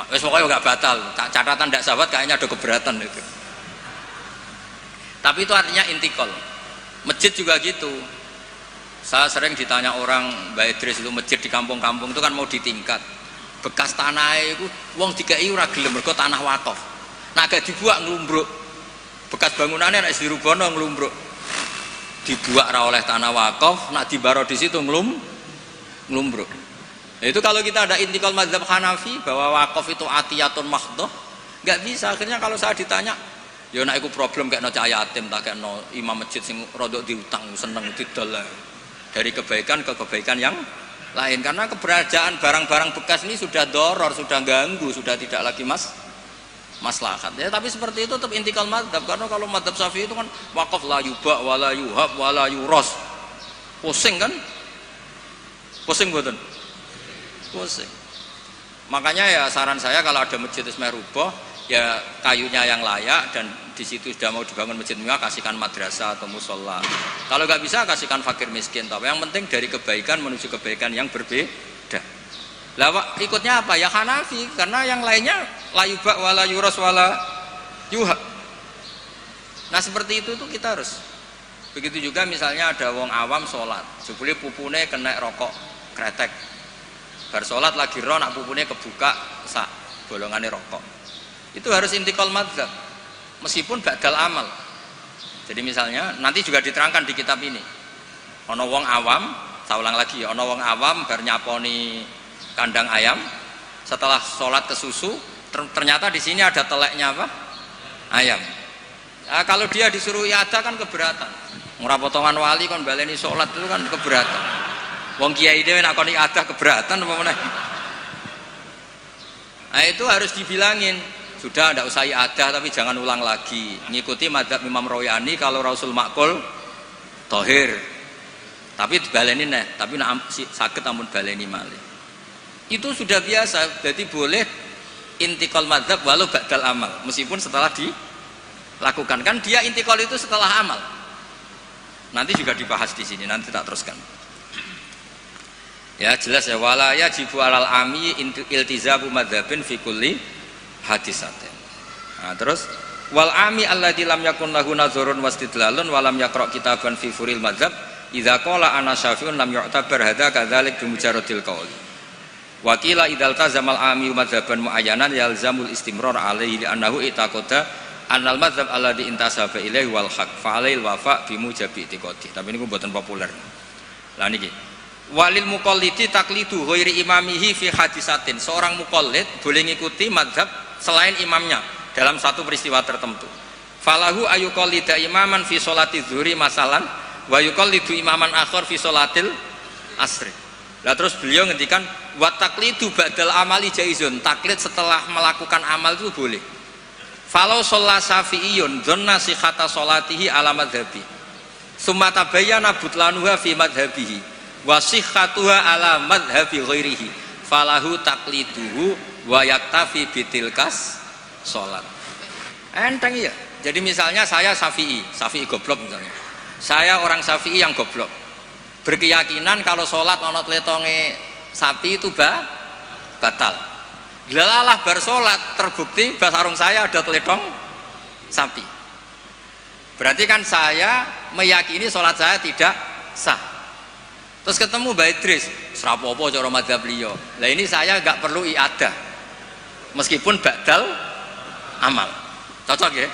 wis pokoknya enggak batal, catatan ndak syahwat kayaknya ada keberatan itu. Tapi itu artinya intikal. Masjid juga gitu. Saya sering ditanya orang, Mbak Idris itu masjid di kampung-kampung itu kan mau ditingkat. Bekas tanah itu wong dikai ora gelem mergo tanah wakaf. Nah agak dibuat ngelumbruk, bekas bangunannya nak dirubono ngelumbruk, dibuat ra oleh tanah wakaf, nak dibaro di situ ngelumbruk. Nah, itu kalau kita ada intikal mazhab Hanafi bahwa wakaf itu atiyatun mahdhah, nggak bisa. Akhirnya kalau saya ditanya, ya nak iku problem kayak no cahaya yatim, tak kayak no imam masjid sing rodok diutang seneng didol dari kebaikan ke kebaikan yang lain. Karena keberadaan barang-barang bekas ini sudah doror, sudah ganggu, sudah tidak lagi maslahat ya, tapi seperti itu tetap intikal madzhab. Karena kalau madzhab Syafi'i itu kan wakaf la yuba wala yuhab wala yuros, pusing kan, pusing betul, pusing. Makanya ya saran saya kalau ada masjid ismeh rubah ya kayunya yang layak dan di situ sudah mau dibangun masjid mewah, kasihkan madrasah atau musola. Kalau nggak bisa kasihkan fakir miskin. Tapi yang penting dari kebaikan menuju kebaikan yang berbeda. Lah ikutnya apa? Ya Hanafi, karena yang lainnya la yuba wala yuras wala yuha. Nah seperti itu tuh kita harus. Begitu juga misalnya ada wong awam sholat, jebule pupune kena rokok kretek. Bar sholat lagi ro nak pupune kebuka sak bolongane rokok. Itu harus intikal madzhab. Meskipun ba'dal amal. Jadi misalnya nanti juga diterangkan di kitab ini. Ana wong awam, saya ulang lagi, ana wong awam bar nyaponi kandang ayam, setelah sholat ke susu ternyata di sini ada teleknya apa? Ayam. Nah, kalau dia disuruh iada kan keberatan. Ora potongan wali kon baleni sholat itu kan keberatan. Wong kiai dhewe nek kon iada keberatan apa meneh. Nah itu harus dibilangin. Sudah tidak usah iada tapi jangan ulang lagi. Ngikuti madzhab Imam Royani kalau Rasul Makul tohir. Tapi baleni neh, tapi sakit ampun baleni malih. Itu sudah biasa, jadi boleh intikal madzhab walau ba'dal amal, meskipun setelah dilakukan. Kan dia intikal itu setelah amal. Nanti juga dibahas di sini, nanti tak teruskan. Ya jelas ya, wala yajibu alal ami iltizamu madzhabin fi kulli hadisatin. Nah, terus wal ami alladzi lam yakun lahu nazarun wastidlalun wa lam yaqra kitaban fi furil madzhab idza qala ana syafi'un lam yu'tabar hadza kadzalik bi mujarradil qaul. Wakila idal tazamal ami madzhaban muayyanan yalzamul istimrar alaihi annahu itaqada annal madzhab alladhi intasaba ilaihi wal haq fa alail wafa bi mujabi itiqadi. Tapi niku mboten populer. Lah niki Walil muqallidi taqlidu ghairi imamihi fi hadisatin. Seorang muqallid boleh ngikuti mazhab selain imamnya dalam satu peristiwa tertentu. Falahu ayuqallida imaman fi sholati zuhri masalan wa yuqallidu imaman akhar fi sholatil asri. Lah terus beliau ngendikan wa taqlidu ba'dal amali jaizun. Taklid setelah melakukan amal itu boleh. Falau sholla syafi'iyun dhanna sihhata sholatihi ala madhabi. Summa tabayyana butlanuha fi madhabihi. Wasihatuha ala madhabi ghairihi falahu taqliduhu wa yaktafi bitilkas sholat. Enteng ya. Jadi misalnya saya Syafi'i goblok misalnya. Saya orang Syafi'i yang goblok. Berkeyakinan kalau sholat ana tletonge sapi itu batal. Delalah bar sholat terbukti basarung saya ada teletong sapi. Berarti kan saya meyakini sholat saya tidak sah. Terus ketemu Mbak Idris, serapopo cara madzhab beliau. Lah ini saya nggak perlu iadah, meskipun badal amal. Cocok ya?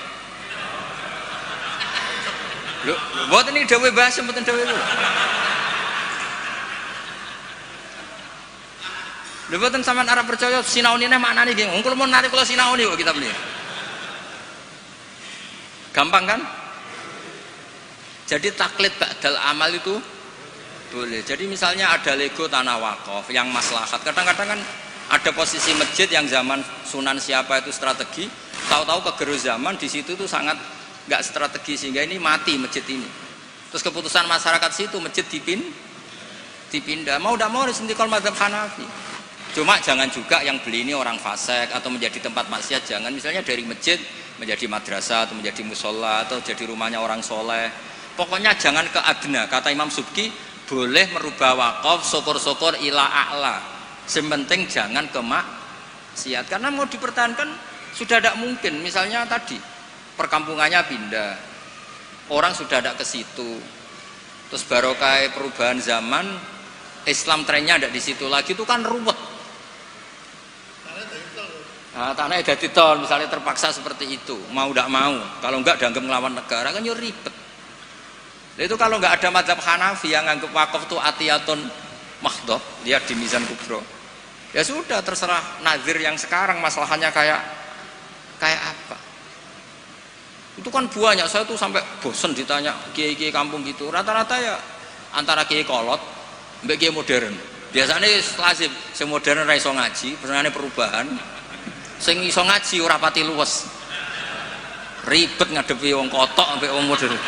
Loh, buat ini dawe bahasa, buatan dawe itu. Loh, buatan sampean Arab percaya sinau ini mana nih, geng? Ungkul mau narik kalau sinau nih kok kita beli. Gampang kan? Jadi taklid badal amal itu boleh. Jadi misalnya ada lego tanah wakaf yang maslahat. Kadang-kadang kan ada posisi masjid yang zaman Sunan siapa itu strategi, tahu-tahu kegerus zaman di situ tuh sangat nggak strategi sehingga ini mati masjid ini. Terus keputusan masyarakat situ masjid dipindah. Mau tidak mau harus intikal mazhab Hanafi. Cuma jangan juga yang beli ini orang fasik atau menjadi tempat maksiat. Jangan, misalnya dari masjid menjadi madrasah atau menjadi musola atau jadi rumahnya orang soleh. Pokoknya jangan ke adna. Kata Imam Subki, boleh merubah wakaf syukur-syukur ila a'la. Sementing jangan ke maksiat. Karena mau dipertahankan sudah tidak mungkin. Misalnya tadi perkampungannya pindah, orang sudah tidak ke situ. Terus barokah perubahan zaman, Islam trennya tidak di situ lagi, itu kan ruwet. Nah, tanahnya jadi tol, misalnya terpaksa seperti itu, mau tidak mau. Kalau enggak dianggap melawan negara kan ya ribet. Itu kalau nggak ada mazhab Hanafi yang nganggep wakaf itu atiyatun mahdhah, lihat di Mizan Kubro. Ya sudah, terserah nazir yang sekarang masalahnya kayak apa. Itu kan banyak, saya tuh sampai bosen ditanya kiai-kiai kampung gitu. Rata-rata ya antara kiai kolot mbek kiai modern. Biasanya lazim sing modern ra iso ngaji, pesenane perubahan. Sing iso ngaji ora pati luwes. Ribet ngadepi wong kotok mbek wong modern.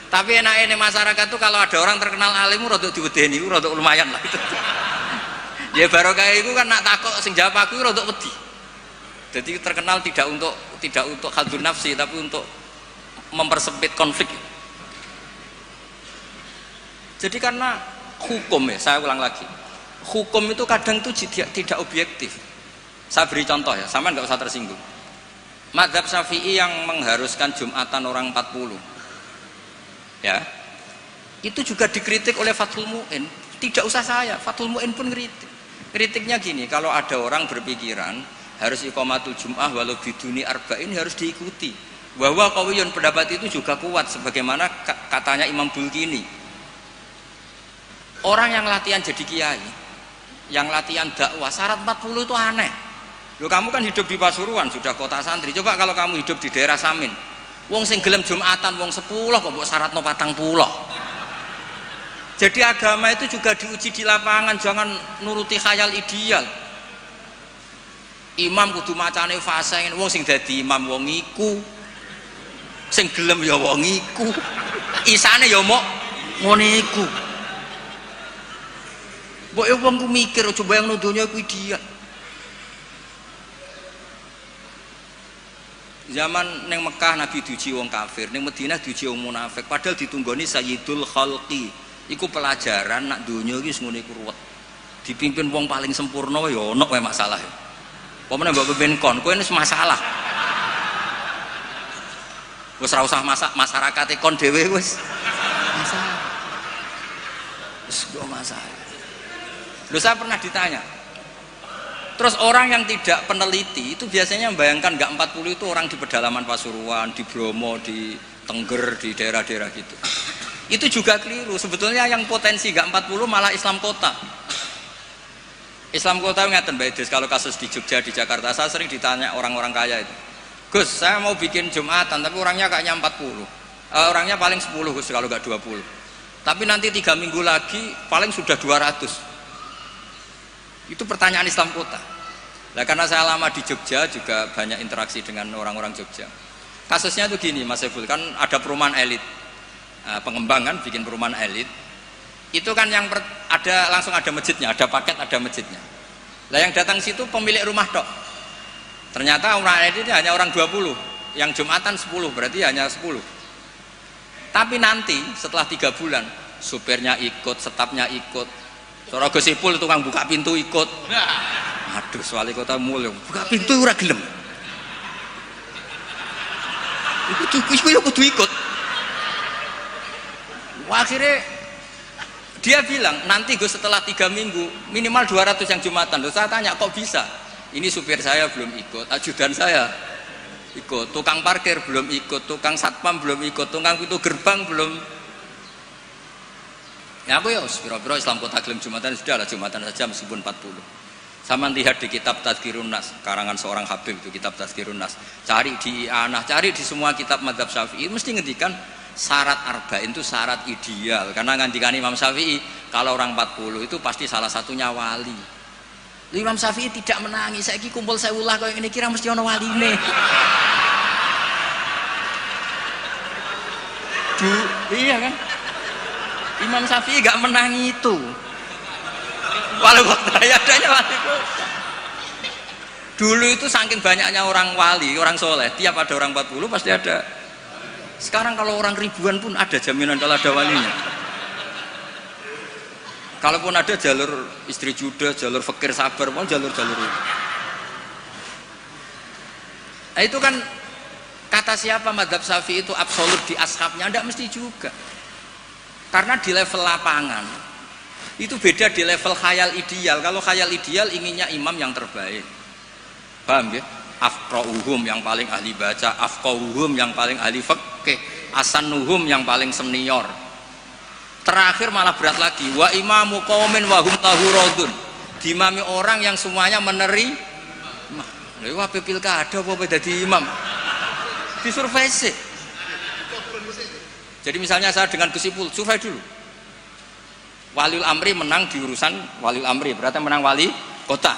Tapi enaknya masyarakat tuh kalau ada orang terkenal alim rodok diwedeni, rodok lumayan lah gitu. Ya barokah itu kan nak takok sing jawab aku rodok wedi. Jadi terkenal tidak untuk hadun nafsi tapi untuk mempersempit konflik. Jadi karena hukum ya, saya ulang lagi. Hukum itu kadang tuh tidak objektif. Saya beri contoh ya, sama nggak usah tersinggung. Mazhab Syafi'i yang mengharuskan Jumatan orang 40. Ya, itu juga dikritik oleh Fathul Mu'in. Tidak usah saya, Fathul Mu'in pun kritik. Kritiknya gini, kalau ada orang berpikiran harus iqamatul jum'ah walau biduni arba'in harus diikuti. Bahwa qawiyun pendapat itu juga kuat, sebagaimana katanya Imam Bulkini. Orang yang latihan jadi kiai, yang latihan dakwah, syarat 40 itu aneh. Loh, kamu kan hidup di Pasuruan, sudah kota santri. Coba kalau kamu hidup di daerah Samin, wong sing gelem Jumatan wong 10 kok mbok syaratno 40. Jadi agama itu juga diuji di lapangan, jangan nuruti khayal ideal. Imam kudu macane fasih, wong sing dadi imam wong iku. Sing gelem ya wong iku. Isane ya mok ngene iku. Mbok wong ku mikir aja bayangno donya iku ideal. Zaman neng Mekah Nabi diuji wong kafir, neng Madinah diuji wong munafik. Padahal ditunggoni Sayyidul Khalqi. Iku pelajaran nak donya iki ngono iku ruwet. Dipimpin wong paling sempurna ya ono wae masalah. Pomene mbok pimpin kon, kowe wis masalah. Wis ora usah masyarakate kon dhewe wis masalah. Wis go masalah. Lho, saya pernah ditanya. Terus orang yang tidak peneliti itu biasanya membayangkan nggak 40 itu orang di pedalaman Pasuruan, di Bromo, di Tengger, di daerah-daerah gitu. Itu juga keliru. Sebetulnya yang potensi gak 40 malah Islam kota. Islam kota ngeten Mbak Idris, kalau kasus di Jogja, di Jakarta, saya sering ditanya orang-orang kaya itu, Gus, saya mau bikin Jumatan tapi orangnya kayaknya 40, orangnya paling 10 Gus, kalau gak 20, tapi nanti 3 minggu lagi paling sudah 200. Itu pertanyaan Islam kota. Nah, karena saya lama di Jogja juga banyak interaksi dengan orang-orang Jogja. Kasusnya itu gini Mas Ebul, kan ada perumahan elit, pengembangan bikin perumahan elit itu kan yang ada langsung ada masjidnya, ada paket, ada masjidnya. Lah yang datang situ pemilik rumah tok. Ternyata orang elit ini hanya orang 20, yang Jumatan 10, berarti hanya 10. Tapi nanti setelah 3 bulan supirnya ikut, stafnya ikut, Sora Gus Ipul tukang buka pintu ikut. Aduh, wali kota mulya buka pintu ora gelem. Iku kudu ikut. Wah, akhirnya dia bilang nanti Gus setelah 3 minggu minimal 200 yang Jumatan. Terus saya tanya kok bisa? Ini supir saya belum ikut, ajudan saya ikut, tukang parkir belum ikut, tukang satpam belum ikut, tukang pintu gerbang belum. Ya aku ya piro-piro Islam kota gelem Jumatan, sudah lah Jumatan saja meskipun 40. Sama lihat di kitab Tazkirun Nas karangan seorang Habib, itu kitab Tazkirun Nas, cari di Anah, cari di semua kitab mazhab Syafi'i mesti ngendikan syarat arba'in itu syarat ideal, karena ngandikan Imam Syafi'i kalau orang 40 itu pasti salah satunya wali. Imam Syafi'i tidak menangis, saiki kumpul sewulah kau ini kira mesti ono waline. Iya kan? Imam Syafi'i gak menangi itu. Walau adanya wali. Dulu itu saking banyaknya orang wali, orang soleh, tiap ada orang 40 pasti ada. Sekarang kalau orang ribuan pun ada jaminan kalau ada walinya. Kalaupun ada jalur istri juda, jalur fakir sabar, mau jalur-jalur itu. Nah itu kan kata siapa mazhab Syafi'i itu absolut di ashabnya, tidak mesti juga. Karena di level lapangan itu beda di level khayal ideal. Kalau khayal ideal inginnya imam yang terbaik. Paham ya? Afqahuhum yang paling ahli baca, afqahuhum yang paling ahli fikih, asanuhum yang paling senior. Terakhir malah berat lagi, wa imamu qaumin wa hum lahu radun. Dimami orang yang semuanya menerima. Lha wae pilkada apa dadi imam? Disurvei sih. Jadi misalnya saya dengan Gus Ipul, survei dulu. Waliul Amri menang di urusan Waliul Amri, berarti menang wali kota.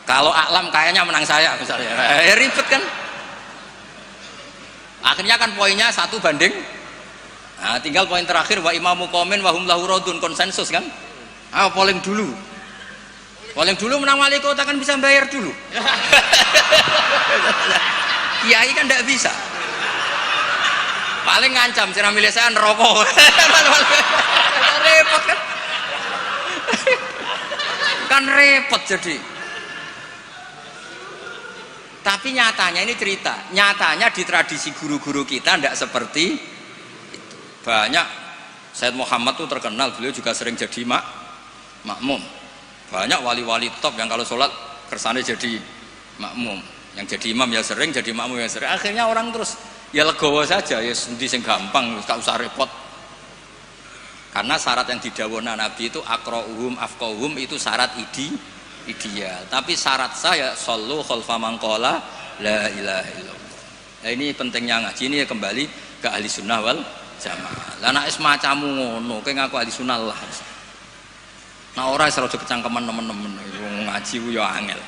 Kalau Aklam kayaknya menang saya misalnya, ribet kan? Akhirnya kan poinnya 1 banding. Nah, tinggal poin terakhir wa imamu qaumin wa hum lahu radun, konsensus kan? Polling dulu. Polling dulu menang wali kota kan bisa bayar dulu. Kiai kan tidak bisa. Paling ngancam, cara milih saya neraka. Repot kan? Kan repot jadi. Tapi nyatanya ini cerita, nyatanya di tradisi guru-guru kita tidak seperti itu. Banyak Said Muhammad tuh terkenal, beliau juga sering jadi makmum. Banyak wali-wali top yang kalau sholat kersane jadi makmum, yang jadi imam ya sering, jadi makmum ya sering. Akhirnya orang terus ya legowo saja, ya sendi sing gampang, gak usah repot. Karena syarat yang didhawuhna Nabi itu aqra'uhum afqahuhum itu syarat ideal, tapi syarat saya shollu khalfa man qala la ilaha illallah. Nah ini pentingnya ngaji ini ya kembali ke ahli sunnah wal jamaah. Lah nek semacammu ngono kowe ngaku ahli sunnah lah. Nah ora iso aja kecangkeman nemen-nemen ngaji ku ya angel.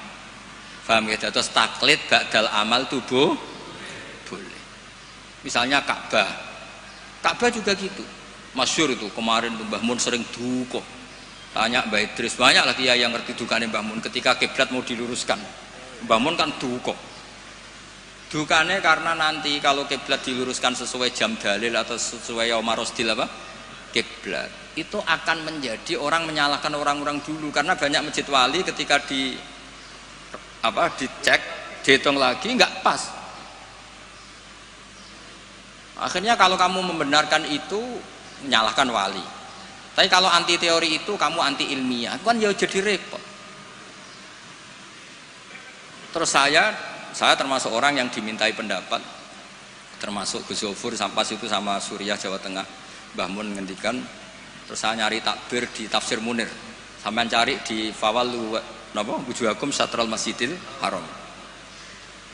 Paham ya, terus taklid ba'dal amal tubuh boleh. Misalnya Ka'bah juga gitu. Masyhur itu kemarin Mbah Mun sering duka. Tanya Mbak Idris, banyak lagi ya yang ngerti dukane Mbah Mun ketika kiblat mau diluruskan. Mbah Mun kan duka. Dukane karena nanti kalau kiblat diluruskan sesuai jam dalil atau sesuai yaum rosdil apa? Kiblat. Itu akan menjadi orang menyalahkan orang-orang dulu karena banyak masjid wali ketika dicek, dihitung lagi nggak pas. Akhirnya kalau kamu membenarkan itu menyalahkan wali. Tapi kalau anti teori itu kamu anti ilmiah, kan ya jadi repot. Terus saya termasuk orang yang dimintai pendapat, termasuk Gus Zofur sampai itu sama Suriah Jawa Tengah. Mbah Mun ngendikan, terus saya nyari takbir di Tafsir Munir. Sampean cari di Fawal napa wujuhakum satral Masjidil Haram.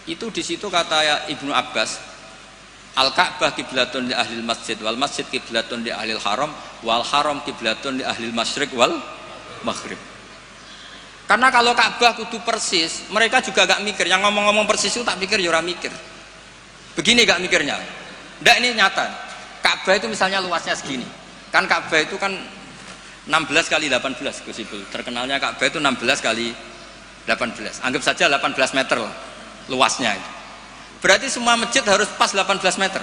Itu di situ kata Ibnu Abbas, Al-Ka'bah kiblatun li ahlil masjid wal masjid kiblatun li ahlil haram wal haram kiblatun li ahlil masyriq wal maghrib. Karena kalau Ka'bah kudu persis, mereka juga gak mikir. Yang ngomong-ngomong persis itu tak pikir ya ora mikir. Begini gak mikirnya. Ndak, ini nyata. Ka'bah itu misalnya luasnya segini. Kan Ka'bah itu kan 16 kali 18 Gus Ibul. Terkenalnya Ka'bah itu 16 kali 18. Anggap saja 18 meter lah luasnya itu. Berarti semua masjid harus pas 18 meter.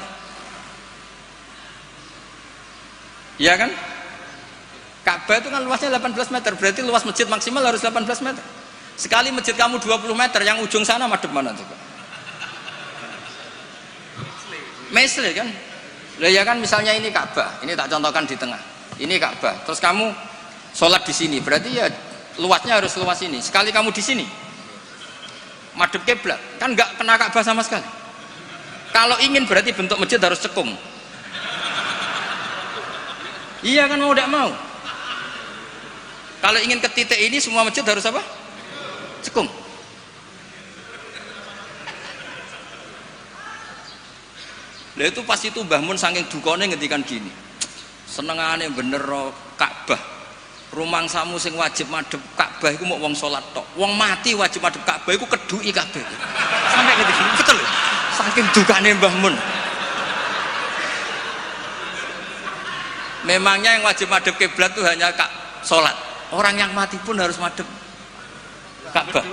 Iya kan? Ka'bah itu kan luasnya 18 meter. Berarti luas masjid maksimal harus 18 meter. Sekali masjid kamu 20 meter, yang ujung sana madep mana coba? Mesle kan? Lah ya kan, misalnya ini Ka'bah, ini tak contohkan di tengah. Ini Ka'bah. Terus kamu sholat di sini, berarti ya luasnya harus luas ini. Sekali kamu di sini madhep kiblat, kan nggak kena Ka'bah sama sekali. Kalau ingin berarti bentuk masjid harus cekung. Iya kan, mau tidak mau. Kalau ingin ke titik ini semua masjid harus apa? Cekung. Lah itu pas itu Mbah Mun saking dukane ngendikan gini. Senengane bener Ka'bah. Rumangsamu sing wajib madhep Ka'bah iku mau wong salat tok. Wong mati wajib madhep Ka'bah iku keduki kabeh. Sampai gitu. Betul lho. Saking dukane Mbah Mun. Memangnya yang wajib madhep kiblat itu hanya salat. Orang yang mati pun harus madhep Ka'bah.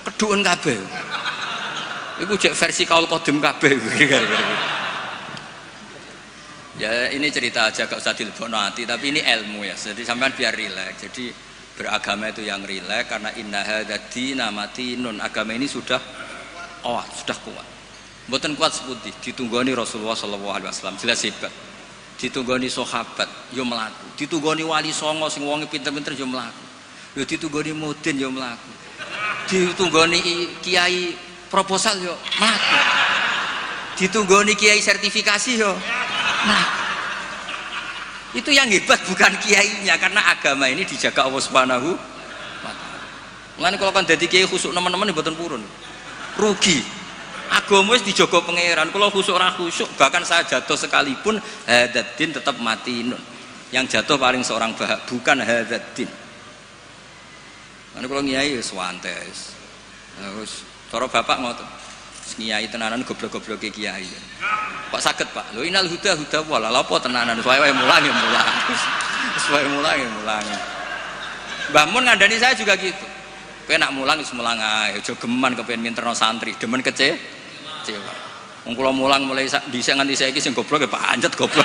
Keduken kabeh. Iku jek versi kaul qadim kabeh. Ya ini cerita aja, gak usah dilebokno hati, tapi ini ilmu ya. Jadi sampean biar rileks. Jadi beragama itu yang rileks, karena inna hadzina matinun. Agama ini sudah kuat. Mboten kuat seputih, ditunggoni Rasulullah sallallahu alaihi wasallam jelas hebat. Ditunggoni sahabat yo mlaku. Ditunggoni wali songo sing wonge pinter-pinter yo mlaku. Yo ditunggoni mudin yo mlaku. Ditunggoni kiai proposal yo mlaku. Ditunggoni kiai sertifikasi yo. Nah, itu yang hebat bukan kiainya, karena agama ini dijaga Allah Subhanahu wa taala. Mulane kalau kan dadi kiai khusuk teman-teman mboten purun. Rugi. Agama wis dijaga pangeran. Kalau khusuk ora khusuk, bahkan saya jatuh sekalipun hadzadin tetap mati. Yang jatuh paling seorang bahak, bukan hadzadin. Mulane kalau kiai wis wantes. Terus cara bapak ngoten. Kiai tenanan goblok-goblok kiai. Kok saged Pak? Lho inal huda wala apa tenanan wae mulang. Sesuai mulang. Mbah Mun ngandani saya juga gitu. Kowe nak mulang wis mulang ae, aja geman kepen minterno santri, demen kecewa. Wong kula mulang mulai dhisik nganti saiki sing goblok ya pancet goblok.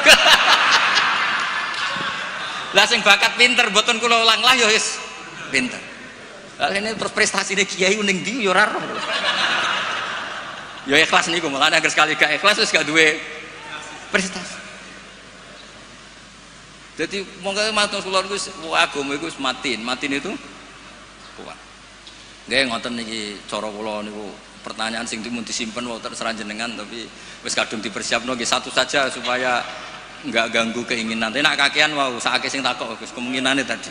Lah sing bakat pinter mboten kula ulang lah ya wis pinter. Lah ini prestasine kiai ning ndi ya ora roh. Ya ikhlas niku, makanya agar sekali gak ikhlas wis gak duwe prestasi. Jadi monggo matur kula niku agama iku matin itu kuat. Nggih ngoten niki cara kula niku, pertanyaan sing mun disimpen wae terserah jenengan, tapi wis kadung dipersiapno nggih satu saja supaya enggak ganggu keinginan. Nek kakean wau sakake sing takok Gus kemungkinane tadi.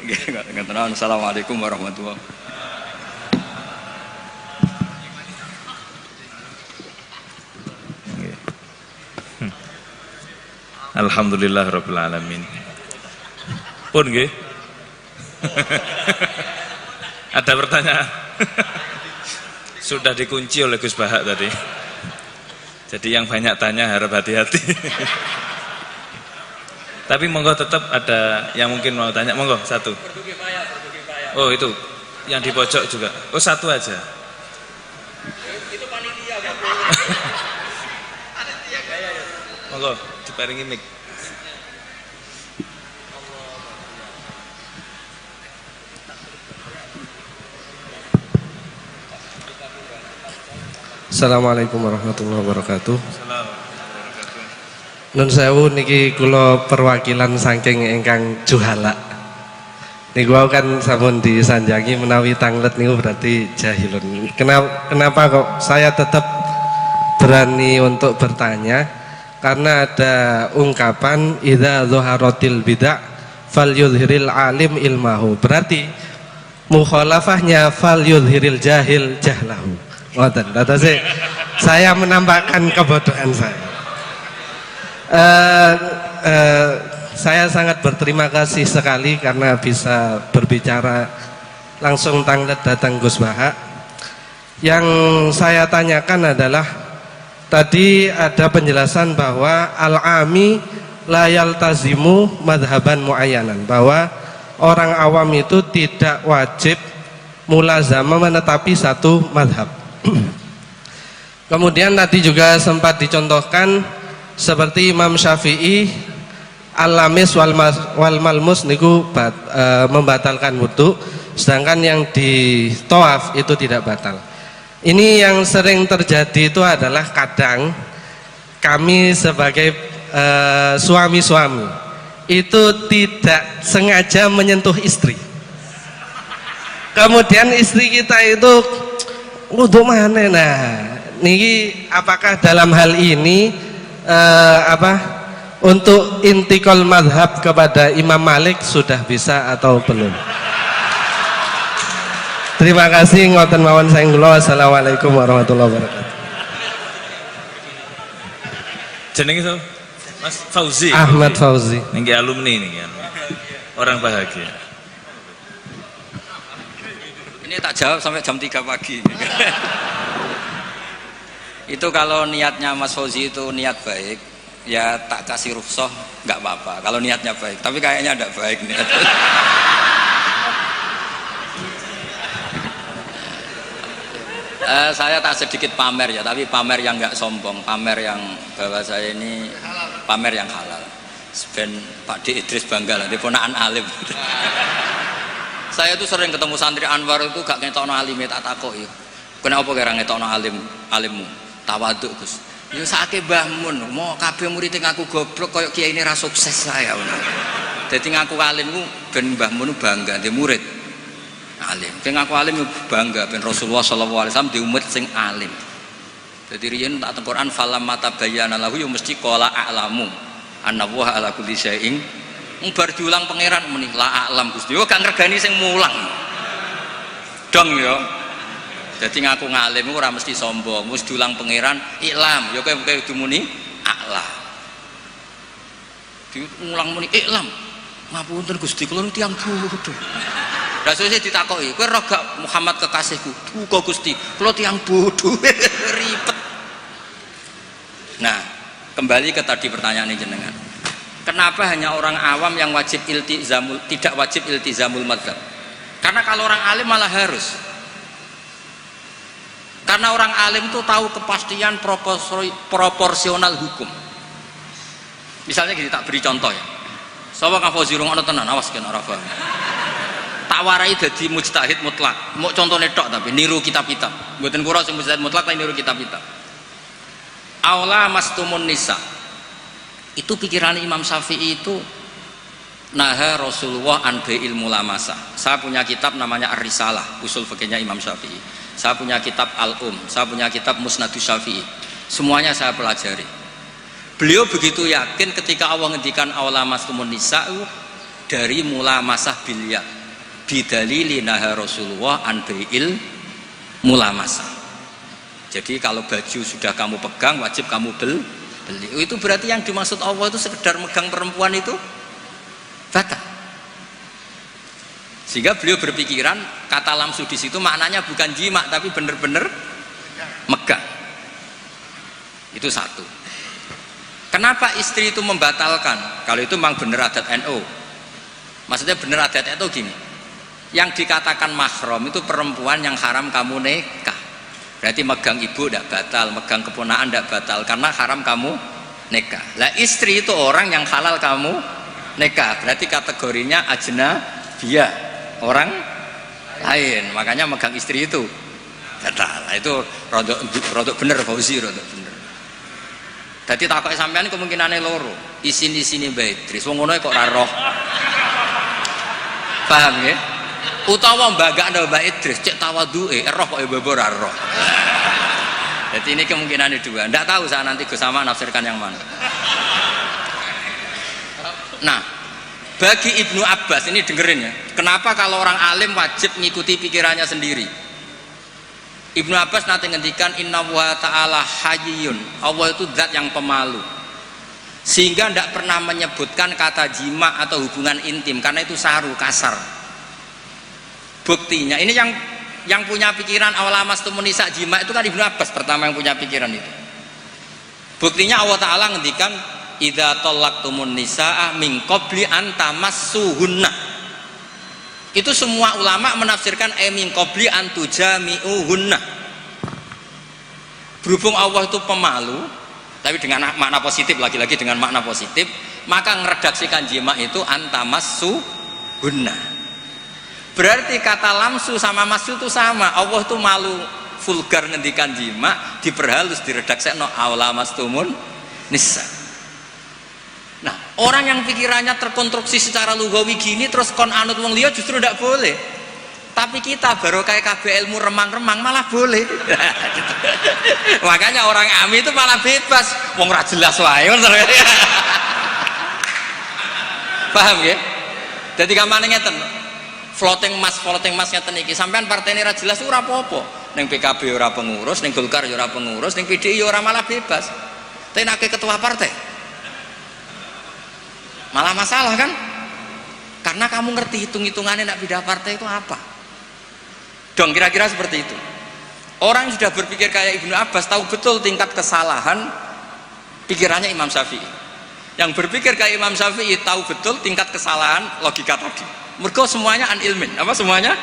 Nggih ngoten. Assalamualaikum warahmatullahi wabarakatuh. Alhamdulillah Rabbil Alamin. Pun nggih. Ada pertanyaan? Sudah dikunci oleh Gus Bahak tadi. Jadi yang banyak tanya harap hati-hati. Tapi monggo tetap ada yang mungkin mau tanya, monggo satu. Oh itu, yang di pojok juga. Oh satu aja. Itu panitia Pak. Monggo diparingi mic. Assalamualaikum warahmatullahi wabarakatuh. Nun sewu niki kula perwakilan saking ingkang juhala. Niku kan sampun disanjangi menawi tanglet niku berarti jahilun. Kenapa kok saya tetap berani untuk bertanya karena ada ungkapan idza zuharatil bid'ah falyudhiril alim ilmahu. Berarti mukhalafahnya falyudhiril jahil jahlahu. Ngoten. Datase saya menampakkan kebodohan saya. Saya sangat berterima kasih sekali karena bisa berbicara langsung datang Gus Baha. Yang saya tanyakan adalah tadi ada penjelasan bahwa al-ami la yaltazimu madhaban muayyanan, bahwa orang awam itu tidak wajib mulazamah menetapi satu madhab. Kemudian tadi juga sempat dicontohkan seperti Imam Syafi'i al-lamis wal malmus niku membatalkan wudu, sedangkan yang di tawaf itu tidak batal. Ini yang sering terjadi itu adalah kadang kami sebagai suami-suami itu tidak sengaja menyentuh istri. Kemudian istri kita itu wudu mana? Nah, niki apakah dalam hal ini untuk intikal madhab kepada Imam Malik sudah bisa atau belum? Terima kasih, ngoten mawon saking kula. Assalamualaikum warahmatullahi wabarakatuh. Jenenge itu Mas Fauzi. Ahmad Fauzi. Niki alumni niki kan. Orang bahagia. Ini tak jawab sampai jam 3 pagi. Itu kalau niatnya Mas Fauzi itu niat baik, ya tak kasih rukhsah nggak apa-apa. Kalau niatnya baik, tapi kayaknya tidak baik niat. Saya tak sedikit pamer ya, tapi pamer yang nggak sombong, pamer yang bahwa saya ini pamer yang halal. Ben Pak D Idris bangga lah, dia ponakan alim. Saya tuh sering ketemu santri Anwar itu gak ngetokno alime, tak takoki. Kenapa kira ngetokno alimmu? Tawaduk Gus. Ya sakake Mbah Mun, mau kabeh murid ngaku goblok koyo kiai ini ra sukses saya. Dadi ngaku alim ku ben Mbah Mun bangga di murid alim. Ben ngaku alim bangga ben Rasulullah sallallahu alaihi wasallam di umat sing alim. Dadi riyen tak teng Quran falam mata bayyana lahu ya mesti qala a'lamu annallaha ala kulli syai'in. Bar diulang pangeran muni la a'lam Gusti. Yo gak ngregani sing mulang. Dong ya. Jadi ngaku ngalim ora mesti sombong, mesti diulang pangeran iklam, ya kowe kudu muni a'lam. Diulang muni iklam. Ngapunten Gusti, kula tiyang bodho. Lah sesuk ditakoki, kowe ora gak Muhammad kekasihku? Duka Gusti, kula tiyang bodho. Ribet. Nah, kembali ke tadi pertanyaan jenengan. Kenapa hanya orang awam yang wajib iltizamul, tidak wajib iltizamul madzhab? Karena kalau orang alim malah harus. Karena orang alim itu tahu kepastian proporsional hukum. Misalnya gini, tak beri contoh ya. Sapa kang Fauzi rungokno tenan, awas kena ora paham. Tak warai dadi mujtahid mutlak. Mau contone tok tapi niru kitab-kitab. Mboten kura sing mujtahid mutlak tapi niru kitab-kitab. Aula mastumun nisa. Itu pikiran Imam Syafi'i itu naha Rasulullah an bai'il mulamasah. Saya punya kitab namanya Ar-Risalah, usul fikihnya Imam Syafi'i. Saya punya kitab Al-Um, saya punya kitab Musnadus Syafi'i. Semuanya saya pelajari. Beliau begitu yakin ketika Allah ngendikan aula mastumun nisa dari mulamasah bilya. Bidalili naha Rasulullah an bai'il mulamasah. Jadi kalau baju sudah kamu pegang wajib kamu beli. Itu berarti yang dimaksud Allah itu sekedar megang perempuan itu batal. Sehingga beliau berpikiran kata lamsu di situ maknanya bukan jima tapi benar-benar megang. Itu satu. Kenapa istri itu membatalkan? Kalau itu memang benar adat NU. Maksudnya benar adat itu gini. Yang dikatakan mahram itu perempuan yang haram kamu nikah. Berarti megang ibu tidak batal, megang keponaan tidak batal karena haram kamu nikah. Lah istri itu orang yang halal kamu nikah. Berarti kategorinya ajnabiyah, orang lain. Makanya megang istri itu batal. Nah, itu rodok bener Fauzi, rodok bener. Dadi takoke sampean kemungkinane loro. Isin-isine Mbak Idris. Wong ngono kok ora roh. Paham nggih? Utawa mbagakno Mbak Idris cek tawaduke roh kok mbok ora roh. Jadi ini kemungkinannya dua. Tidak tahu saya nanti Gus Sama nafsirkan yang mana. Nah, bagi Ibnu Abbas ini dengerin ya. Kenapa kalau orang alim wajib mengikuti pikirannya sendiri? Ibnu Abbas nanti ngendikan Inna wa ta'ala hayyun. Allah itu zat yang pemalu. Sehingga tidak pernah menyebutkan kata jima atau hubungan intim karena itu saru, kasar. Buktinya ini yang punya pikiran awal mastumun nisa jima itu kan Ibnu Abbas pertama yang punya pikiran itu. Buktinya Allah Ta'ala ngendikan idza talaqtumun nisaa min qabli an tamassuhunna. Itu semua ulama menafsirkan min qabli an tujami'uhunna. Berhubung Allah itu pemalu, tapi dengan makna positif, lagi-lagi dengan makna positif, maka meredaksikan jima itu an tamassuhunna. Berarti kata lamsu sama masu itu sama. Allah itu malu vulgar ngendikan jima, diperhalus diredaksekno aula mastumun nisa. Nah, orang yang pikirannya terkonstruksi secara lugawi gini terus kon anut wong liya justru tidak boleh. Tapi kita baru kayak KB ilmu remang-remang malah boleh. Makanya orang ami itu malah bebas. Wong ora jelas wae. Paham ya? Jadi gampang ngeten. Floating mas ngeten iki. Sampean partene ora jelas ora apa-apa. Ning PKB ora pengurus, ning Golkar ora pengurus, ning PDI ora malah bebas. Tapi nek ketua partai malah masalah kan? Karena kamu ngerti hitung-hitungannya nak pindah partai itu apa? Dong kira-kira seperti itu. Orang yang sudah berpikir kayak Ibnu Abbas tahu betul tingkat kesalahan pikirannya Imam Syafi'i. Yang berpikir kayak Imam Syafi'i tahu betul tingkat kesalahan logika tadi. Mergo semuanya an ilmin. Apa semuanya?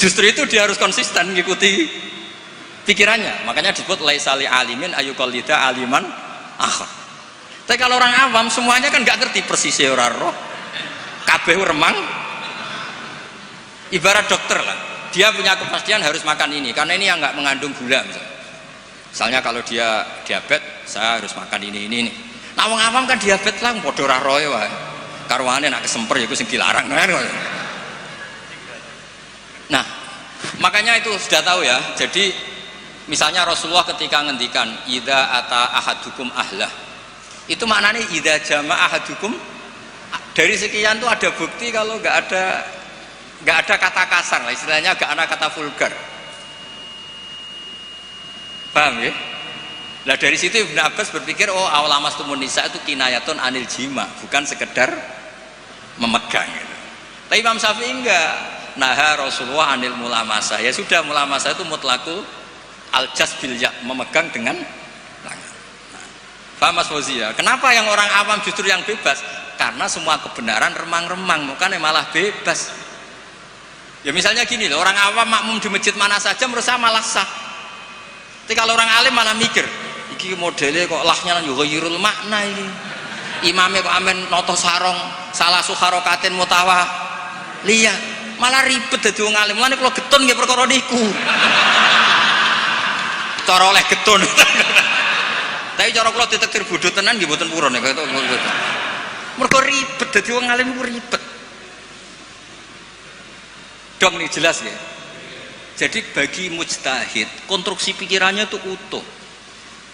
Justru itu dia harus konsisten mengikuti pikirannya. Makanya disebut laisali alimin ayuqallida aliman akhar. Tapi kalau orang awam semuanya kan nggak ngerti persis ora roh. Kabeh remang. Ibarat dokter lah. Dia punya kepastian harus makan ini karena ini yang nggak mengandung gula misalnya kalau dia diabetes saya harus makan ini. Nah wong awam kan diabetes lah padha ora roe wae. Karwane nak kesemper ya iku sing dilarang kan. Nah, makanya itu sudah tahu ya. Jadi misalnya Rasulullah ketika ngendikan idza ata ahadukum ahlah. Itu maknanya idza jama'a ahadukum, dari sekian tuh ada bukti kalau nggak ada kata kasar lah, istilahnya nggak ada kata vulgar. Paham ya? Nah dari situ Ibnu Abbas berpikir oh awlamastumun nisa itu kinayatun anil jima, bukan sekedar memegang gitu. Tapi Imam Syafi'i enggak. Nah Rasulullah anil mulamasah, ya sudah mulamasah itu mutlaku aljas bil ya, memegang dengan tangan. Paham Mas Fauzi ya? Kenapa yang orang awam justru yang bebas? Karena semua kebenaran remang-remang, bukan malah bebas. Ya misalnya gini loh, orang awam makmum di masjid mana saja menurut saya malah sah. Tapi kalau orang alim malah mikir, iki modelnya kok lahnya yughayyirul makna ini. Imamnya kok amen noto sarong salah sukharokatin mutawa lihat malah ribet dadi wong alim. Mulane kula getun nggih perkara niku. Cara oleh getun. Tapi cara kula ditektir bodho tenan nggih mboten purun nek itu. Mergo ribet dadi wong alim ku ribet. Dong nih jelas ya. Jadi bagi mujtahid konstruksi pikirannya itu utuh.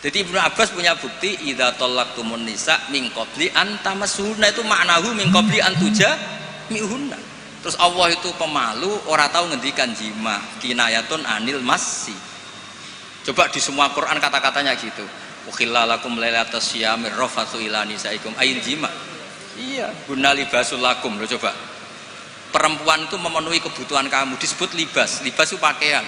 Jadi Ibnu Abbas punya bukti idza talaqtumun nisa min qabli an tamassuhunna, itu maknahu min qabli an tujami'uhunna. Terus Allah itu pemalu, ora tahu ngendikan jima, kinayatun anil massi. Coba di semua Quran kata-katanya gitu. Ukhilla lakum lailatas syiyamir rafathu ila nisaikum ayil jima. Iya, guna libasul lakum. Lo coba. Perempuan itu memenuhi kebutuhan kamu, disebut libas. Libas itu pakaian.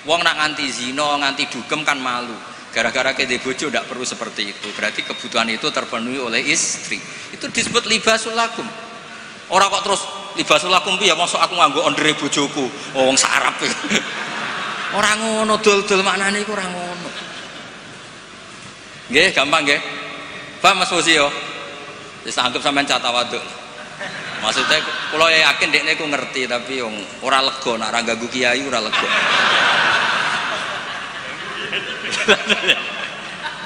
Wong nak nganti zina, nganti dugem kan malu. Gara-gara kede bojo tidak perlu seperti itu. Berarti kebutuhan itu terpenuhi oleh istri. Itu disebut libasul lakum. Orang kok terus libasul lakum piye mosok aku nganggo ondere bojoku. Oh wong sarap. Ora ngono, dol-dol maknane iku ora ngono. Nggih, gampang nggih. Paham Mas Fauzi yo? Wis anggap sampean catawaduk. Maksudnya kula yakin dekne ku ngerti tapi wong ora lega nek ora ganggu kiai ora lega.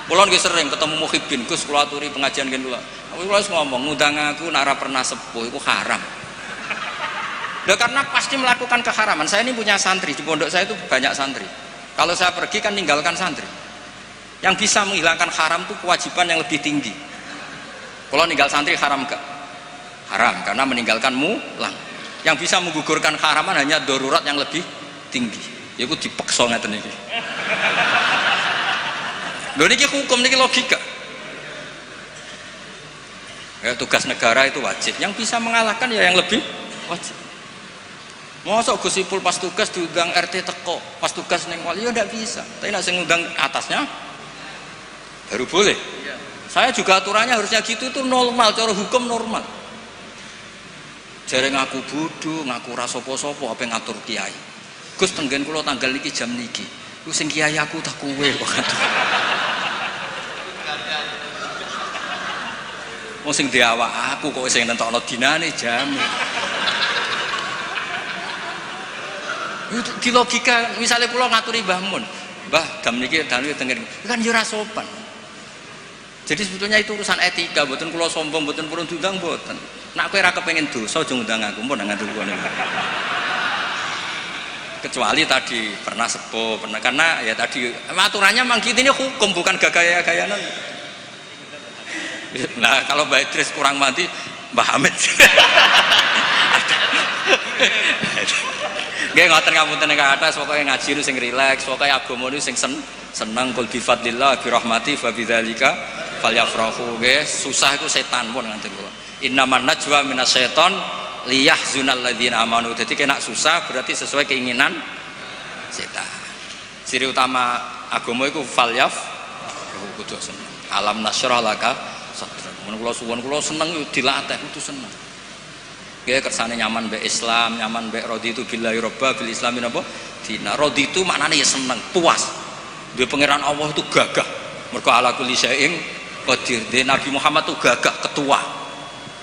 Kula nggih sering ketemu muhibin Gus kula aturi pengajian ngen kula. Kula wis ngomong ngundang aku nek ora pernah sepuh iku haram. Karena pasti melakukan keharaman. Saya ini punya santri di pondok saya itu banyak santri. Kalau saya pergi kan ninggalkan santri. Yang bisa menghilangkan haram itu kewajiban yang lebih tinggi. Kalau ninggal santri haram gak? Haram, karena meninggalkan mulang. Yang bisa menggugurkan haraman hanya darurat yang lebih tinggi. Yaitu dipeksa ngeten iki. Lho niki hukum niki logika. Ya, tugas negara itu wajib. Yang bisa mengalahkan ya yang lebih wajib. Masa Gus Ipul pas tugas diundang RT teko, pas tugas neng wali ya tidak bisa. Tapi nak ngundang atasnya baru boleh. Saya juga aturannya harusnya gitu, itu normal, cara hukum normal. Jare ngaku bodoh, ngaku ra sapa-sapa apa ngatur kiai. Gus tenggen kula tanggal niki jam niki. Ku sing kiai aku tak kowe kok ngatur. Wong sing di awak aku kok sing nentokno dinane jam. Di logika misalnya kula ngaturi Mbah Mun, Mbah dam niki dalem tengen kan yo ora sopan. Jadi sebetulnya itu urusan etika, mboten kula sombong, mboten purun diundang mboten. Nek kowe ora kepengin dosa aja ngundang aku, mpun ngatur kono. Kecuali tadi pernah sepuh, pernah karena ya tadi aturannya memang gitu, ini hukum bukan gaya-gayanan. Nah kalau Mbak Idris kurang mati, Mbah Hamid. Nggih ngoten ngapunten nek atas pokoke ngaji nu sing rileks, pokoke agama nu sing seneng kul bi fadlillah bi rahmati fa bidzalika falyafrahu. Nggih, susah iku setan pun ngoten kula. Innaman najwa minasyaiton liyahzunal ladzina amanu. Dadi kena susah berarti sesuai keinginan setan. Ciri utama agama iku falyafrahu kudu seneng. Alam nasyrah laka sadrak. Mun kula suwun kula seneng yo dilatih kudu seneng. Nggih kersane nyaman mbek Islam, nyaman mbek raditu billahi robba bil islami napa? Dina. Raditu maknane ya seneng, puas. Duwe pangeran Allah itu gagah. Mergo ala kulli syai'in qadir. Nabi Muhammad itu gagah, ketua.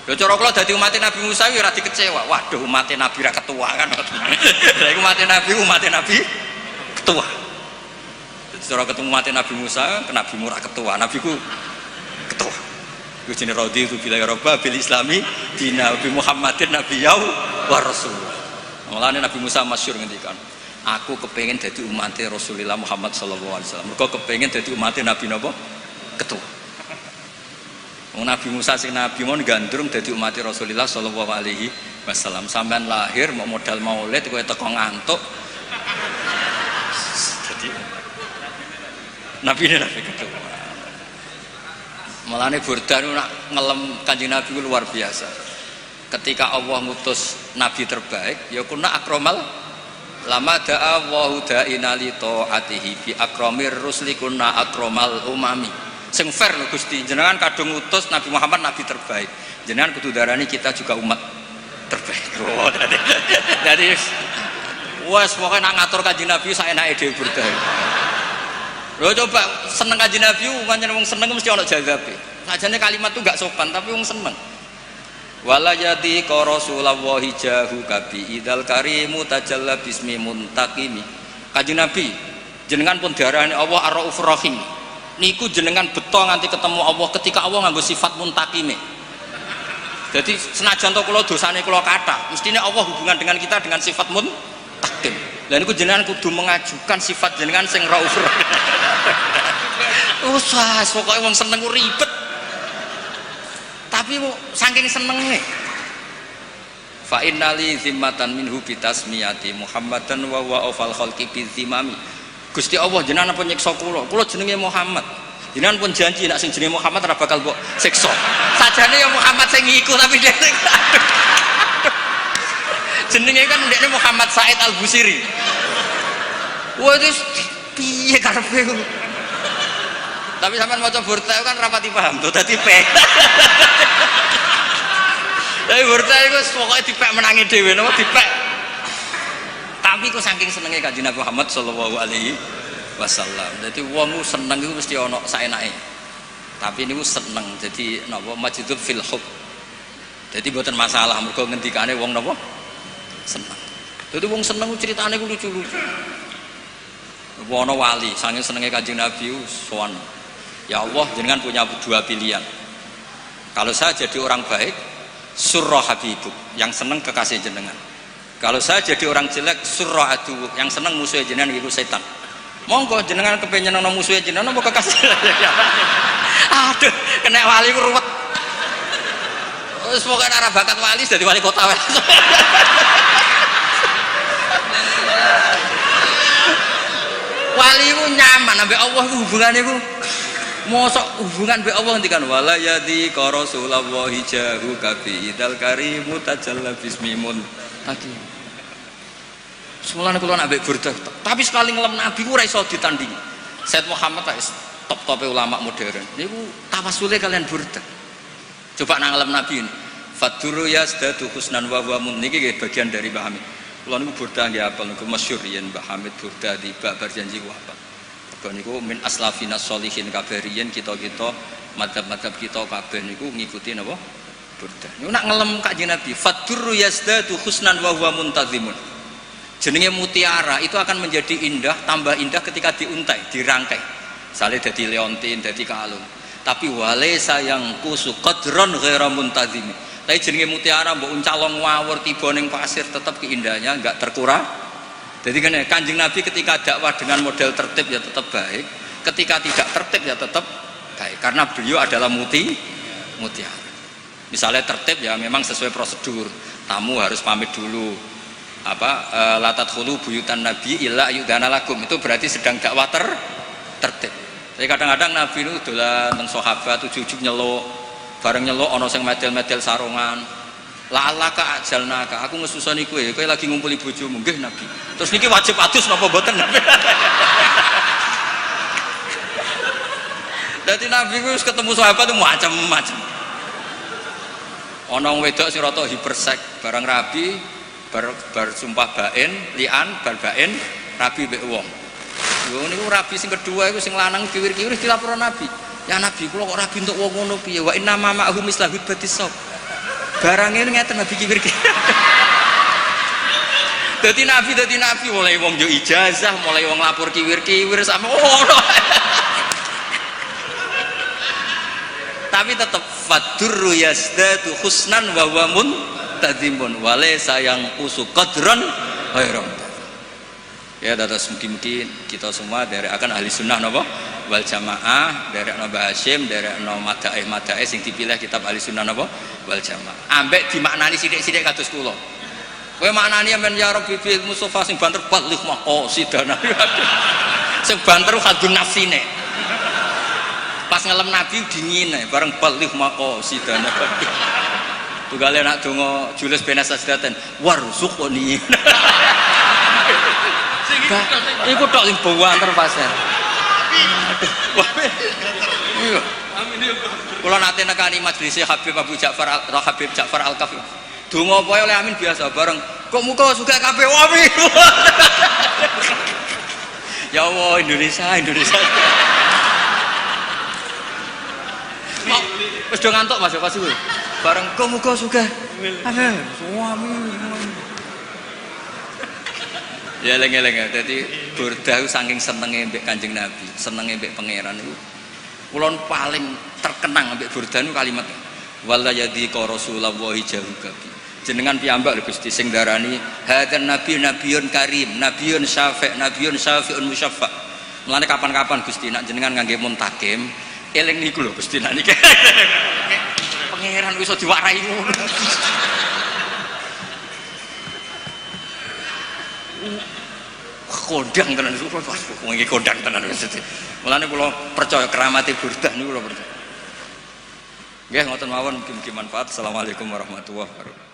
Lho cara kula dadi umat Nabi Musa ya ora dikecewa. Waduh umat Nabi ra ketua kan. Lah iku umat Nabi ketua. Jadi cara ketemu umat Nabi Musa, Nabi Murah ketua, Nabi ku ketua. Iku jenenge raditu billahi robba bil islami dina bi Muhammadin nabiyau wa rasul. Mulane Nabi Musa masyhur ngendikan, aku kepengin dadi umat Rasulullah Muhammad sallallahu alaihi wasallam. Mergo kepengin dadi umat Nabi napa? Ketua. Wong Nabi Musa sing nabi mon gandrung dadi umat Rasulullah sallallahu alaihi wasallam. Sampean lahir mau modal maulid kowe teko ngantuk. Dadi Nabi ketua. Malane Burda nak ngelem Kanjeng Nabi luar biasa. Ketika Allah ngutus nabi terbaik, ya kunna akramal lama da'a Allahu da'ina li ta'atihi bi akramir rusli kunna akramal umami. Sing fair lho Gusti, jenengan kadung ngutus Nabi Muhammad nabi terbaik. Jenengan kudu darani kita juga umat terbaik. Oh, jadi wes pokoke nak ngatur Kanjeng Nabi saenake dhewe Burda. Lho coba seneng Kanjeng Nabi, pancen wong seneng mesti ana jazabe. Sajane kalimat itu gak sopan tapi wong seneng. Wala yati ka Rasulullahi jahu kabi idal karimu tajalla bismi muntaqimi. Kanjeng Nabi, jenengan pun diarani Allah Ar-Raufur Rahim. Niku jenengan beto nganti ketemu Allah ketika Allah nganggo sifat muntaqime. Jadi senajan to kula dosane kula kathah, mestine Allah hubungan dengan kita dengan sifat muntaqim. Lah niku jenengan kudu mengajukan sifat jenengan sing Raufur. Usah, pokoke wong seneng ku ribet. Tapi saking senenge. Fa innali zimmatan minhu bitasmiyati Muhammadan wa huwa awfal khalqi bizimami. Gusti Allah jenengan pun nyiksa kula. Kula jenenge Muhammad. Jenengan pun janji nek sing jenenge Muhammad ora bakal mbok siksa. Sajane ya Muhammad sing iku tapi dia jenenge kan ndekne Muhammad Said Al-Busiri. Wah itu piye karepe. Tapi sampean maca Burda kan rapati paham to dadi pek. Tapi Burda iku pokoke dipek menangi dhewe napa dipek. Tapi kok saking senenge Kanjeng Nabi Muhammad sallallahu alaihi wasallam. Dadi wong ku seneng iku mesti ana saenake. Tapi niku seneng dadi napa majidul fil hub. Dadi mboten masalah mergo ngendikane wong napa seneng. Dadi wong seneng ceritane ku lucu-lucu. Ana wali saking senenge Kanjeng Nabi sowan. Ya Allah, jenengan punya dua pilihan. Kalau saya jadi orang baik, surra habibuk, yang seneng kekasih jenengan. Kalau saya jadi orang jelek, surra adu, yang seneng musuh jenengan itu setan. Monggo jenengan kepengen nang musuhe jenengan apa kekasih. Aduh, kena wali ku ruwet. Wis pokoke ora bakat wali dadi wali kota wae. Wali ku nyaman ambek Allah ku hubungane ku mosok hubungan mbek Allah ngendikan wala yadi ka Rasulullah jahu kafi idal karimu tajalla bismimun tadi. Semulane kula ambek Burdah, tapi sekali ngelem Nabi ku ora iso ditandingi. Said Muhammad top-tope ulama modern. Niku tawasule kalian Burdah. Coba nang ngelem Nabi ini. Faduru yasdatu husnan wa huwa mun niki bagian dari Mbah Hamid. Kula niku Burdah nggih apal niku masyhur yen Mbah Hamid Burdah tiba berjanji ku apa. Kok niku min aslafina sholihin kabeh riyen kita-kita madzhab-madzhab kita kabeh niku ngikuti napa? Burdah. Niku nak ngelem Kanjeng Nabi, faduru yasdatu husnan wa huwa muntazimun. Jenenge mutiara itu akan menjadi indah, tambah indah ketika diuntai, dirangkai. Misalnya jadi leontin, jadi kalung. Tapi wale sayang kusu qadron ghaira muntazim. Tapi jenenge mutiara mbok uncalong ngawur tiba ning pasir tetap keindahannya enggak terkurang. Jadi kan Kanjeng Nabi ketika dakwah dengan model tertib ya tetap baik, ketika tidak tertib ya tetap baik karena beliau adalah mutiara. Misalnya tertib ya memang sesuai prosedur. Tamu harus pamit dulu. Latat khulu buyutan nabi illa yudana lakum, itu berarti sedang dakwah tertib. Jadi kadang-kadang Nabi itu dolan teng sahabat ujug-ujug nyeluk, bareng nyeluk ana sing medel-medel sarungan. La alaka ajalnaka, aku ngesusoni kowe lagi ngumpuli bojomu nggih Nabi. Terus niki wajib adus napa mboten Nabi? Dadi Nabi ku ketemu sahabat itu macam-macam. Ana wedok sing rada hipersek bareng Rabi bar sumpah bain, lian, bar bain, Rabi mbek wong. Lho niku Rabi sing kedua iku sing lanang kiwir-kiwir dilapor Nabi. Ya Nabi kula kok Rabi entuk wong ngono piye? Wa inna ma ma'hu mislahu batisab. Barange ngeten Nabi kiwir-kiwir. Dadi Nabi mulai wong yo ijazah, mulai wong lapor kiwir-kiwir sampe ngono. Tapi tetap fadurru yasdatu husnan wa huwa muntazimun wale sayang usu qadran khairan. Ya terus mungkin kita semua dari akan ahli sunnah napa wal jamaah, dari Mbah Hasyim, dari madaih sing dipilih kitab ahli sunnah napa wal jamaah. Ambek dimaknani sithik-sithik kados kula. Kowe maknani men ya Rabbi bil Mustafa sing banter balih maqasidana. Sing banter hadun nafsine. Pas ngelem Nabi dingin bareng balih maqasidana. Tugale nak donga julus benas sajdaten warzuqni. Iku tok sing banter pasar. Amin. Kula nate nekani majelis Habib Ja'far Al-Kafi. Donga apa oleh amin biasa bareng. Kok muka suka kabeh amin. Ya Allah Indonesia. Wis do ngantuk Mas pasti kuwi. Bareng kok muga sugih. Amin. Ya eling-eling dadi Burdah saking senenge mbek Kanjeng Nabi, senenge mbek pangeran niku. Kula paling terkenang mbek Burdah niku kalimat wala yadi ka Rasulullah jahu kabi. Jenengan piyambak lho Gusti sing darani hadzan nabiyun karim, nabiyun syafi'un musyaffa. Mulane kapan-kapan Gusti nak jenengan ngangge muntakim, eling niku lho Gusti nak niki. Pangeran iso diwarai ngono. Kondang tenan itu, wong iki kondang tenan wis. Mulane kula percaya keramate Burdah niku kula percaya. Nggih ngoten mawon mugi-mugi manfaat. Assalamualaikum warahmatullahi wabarakatuh.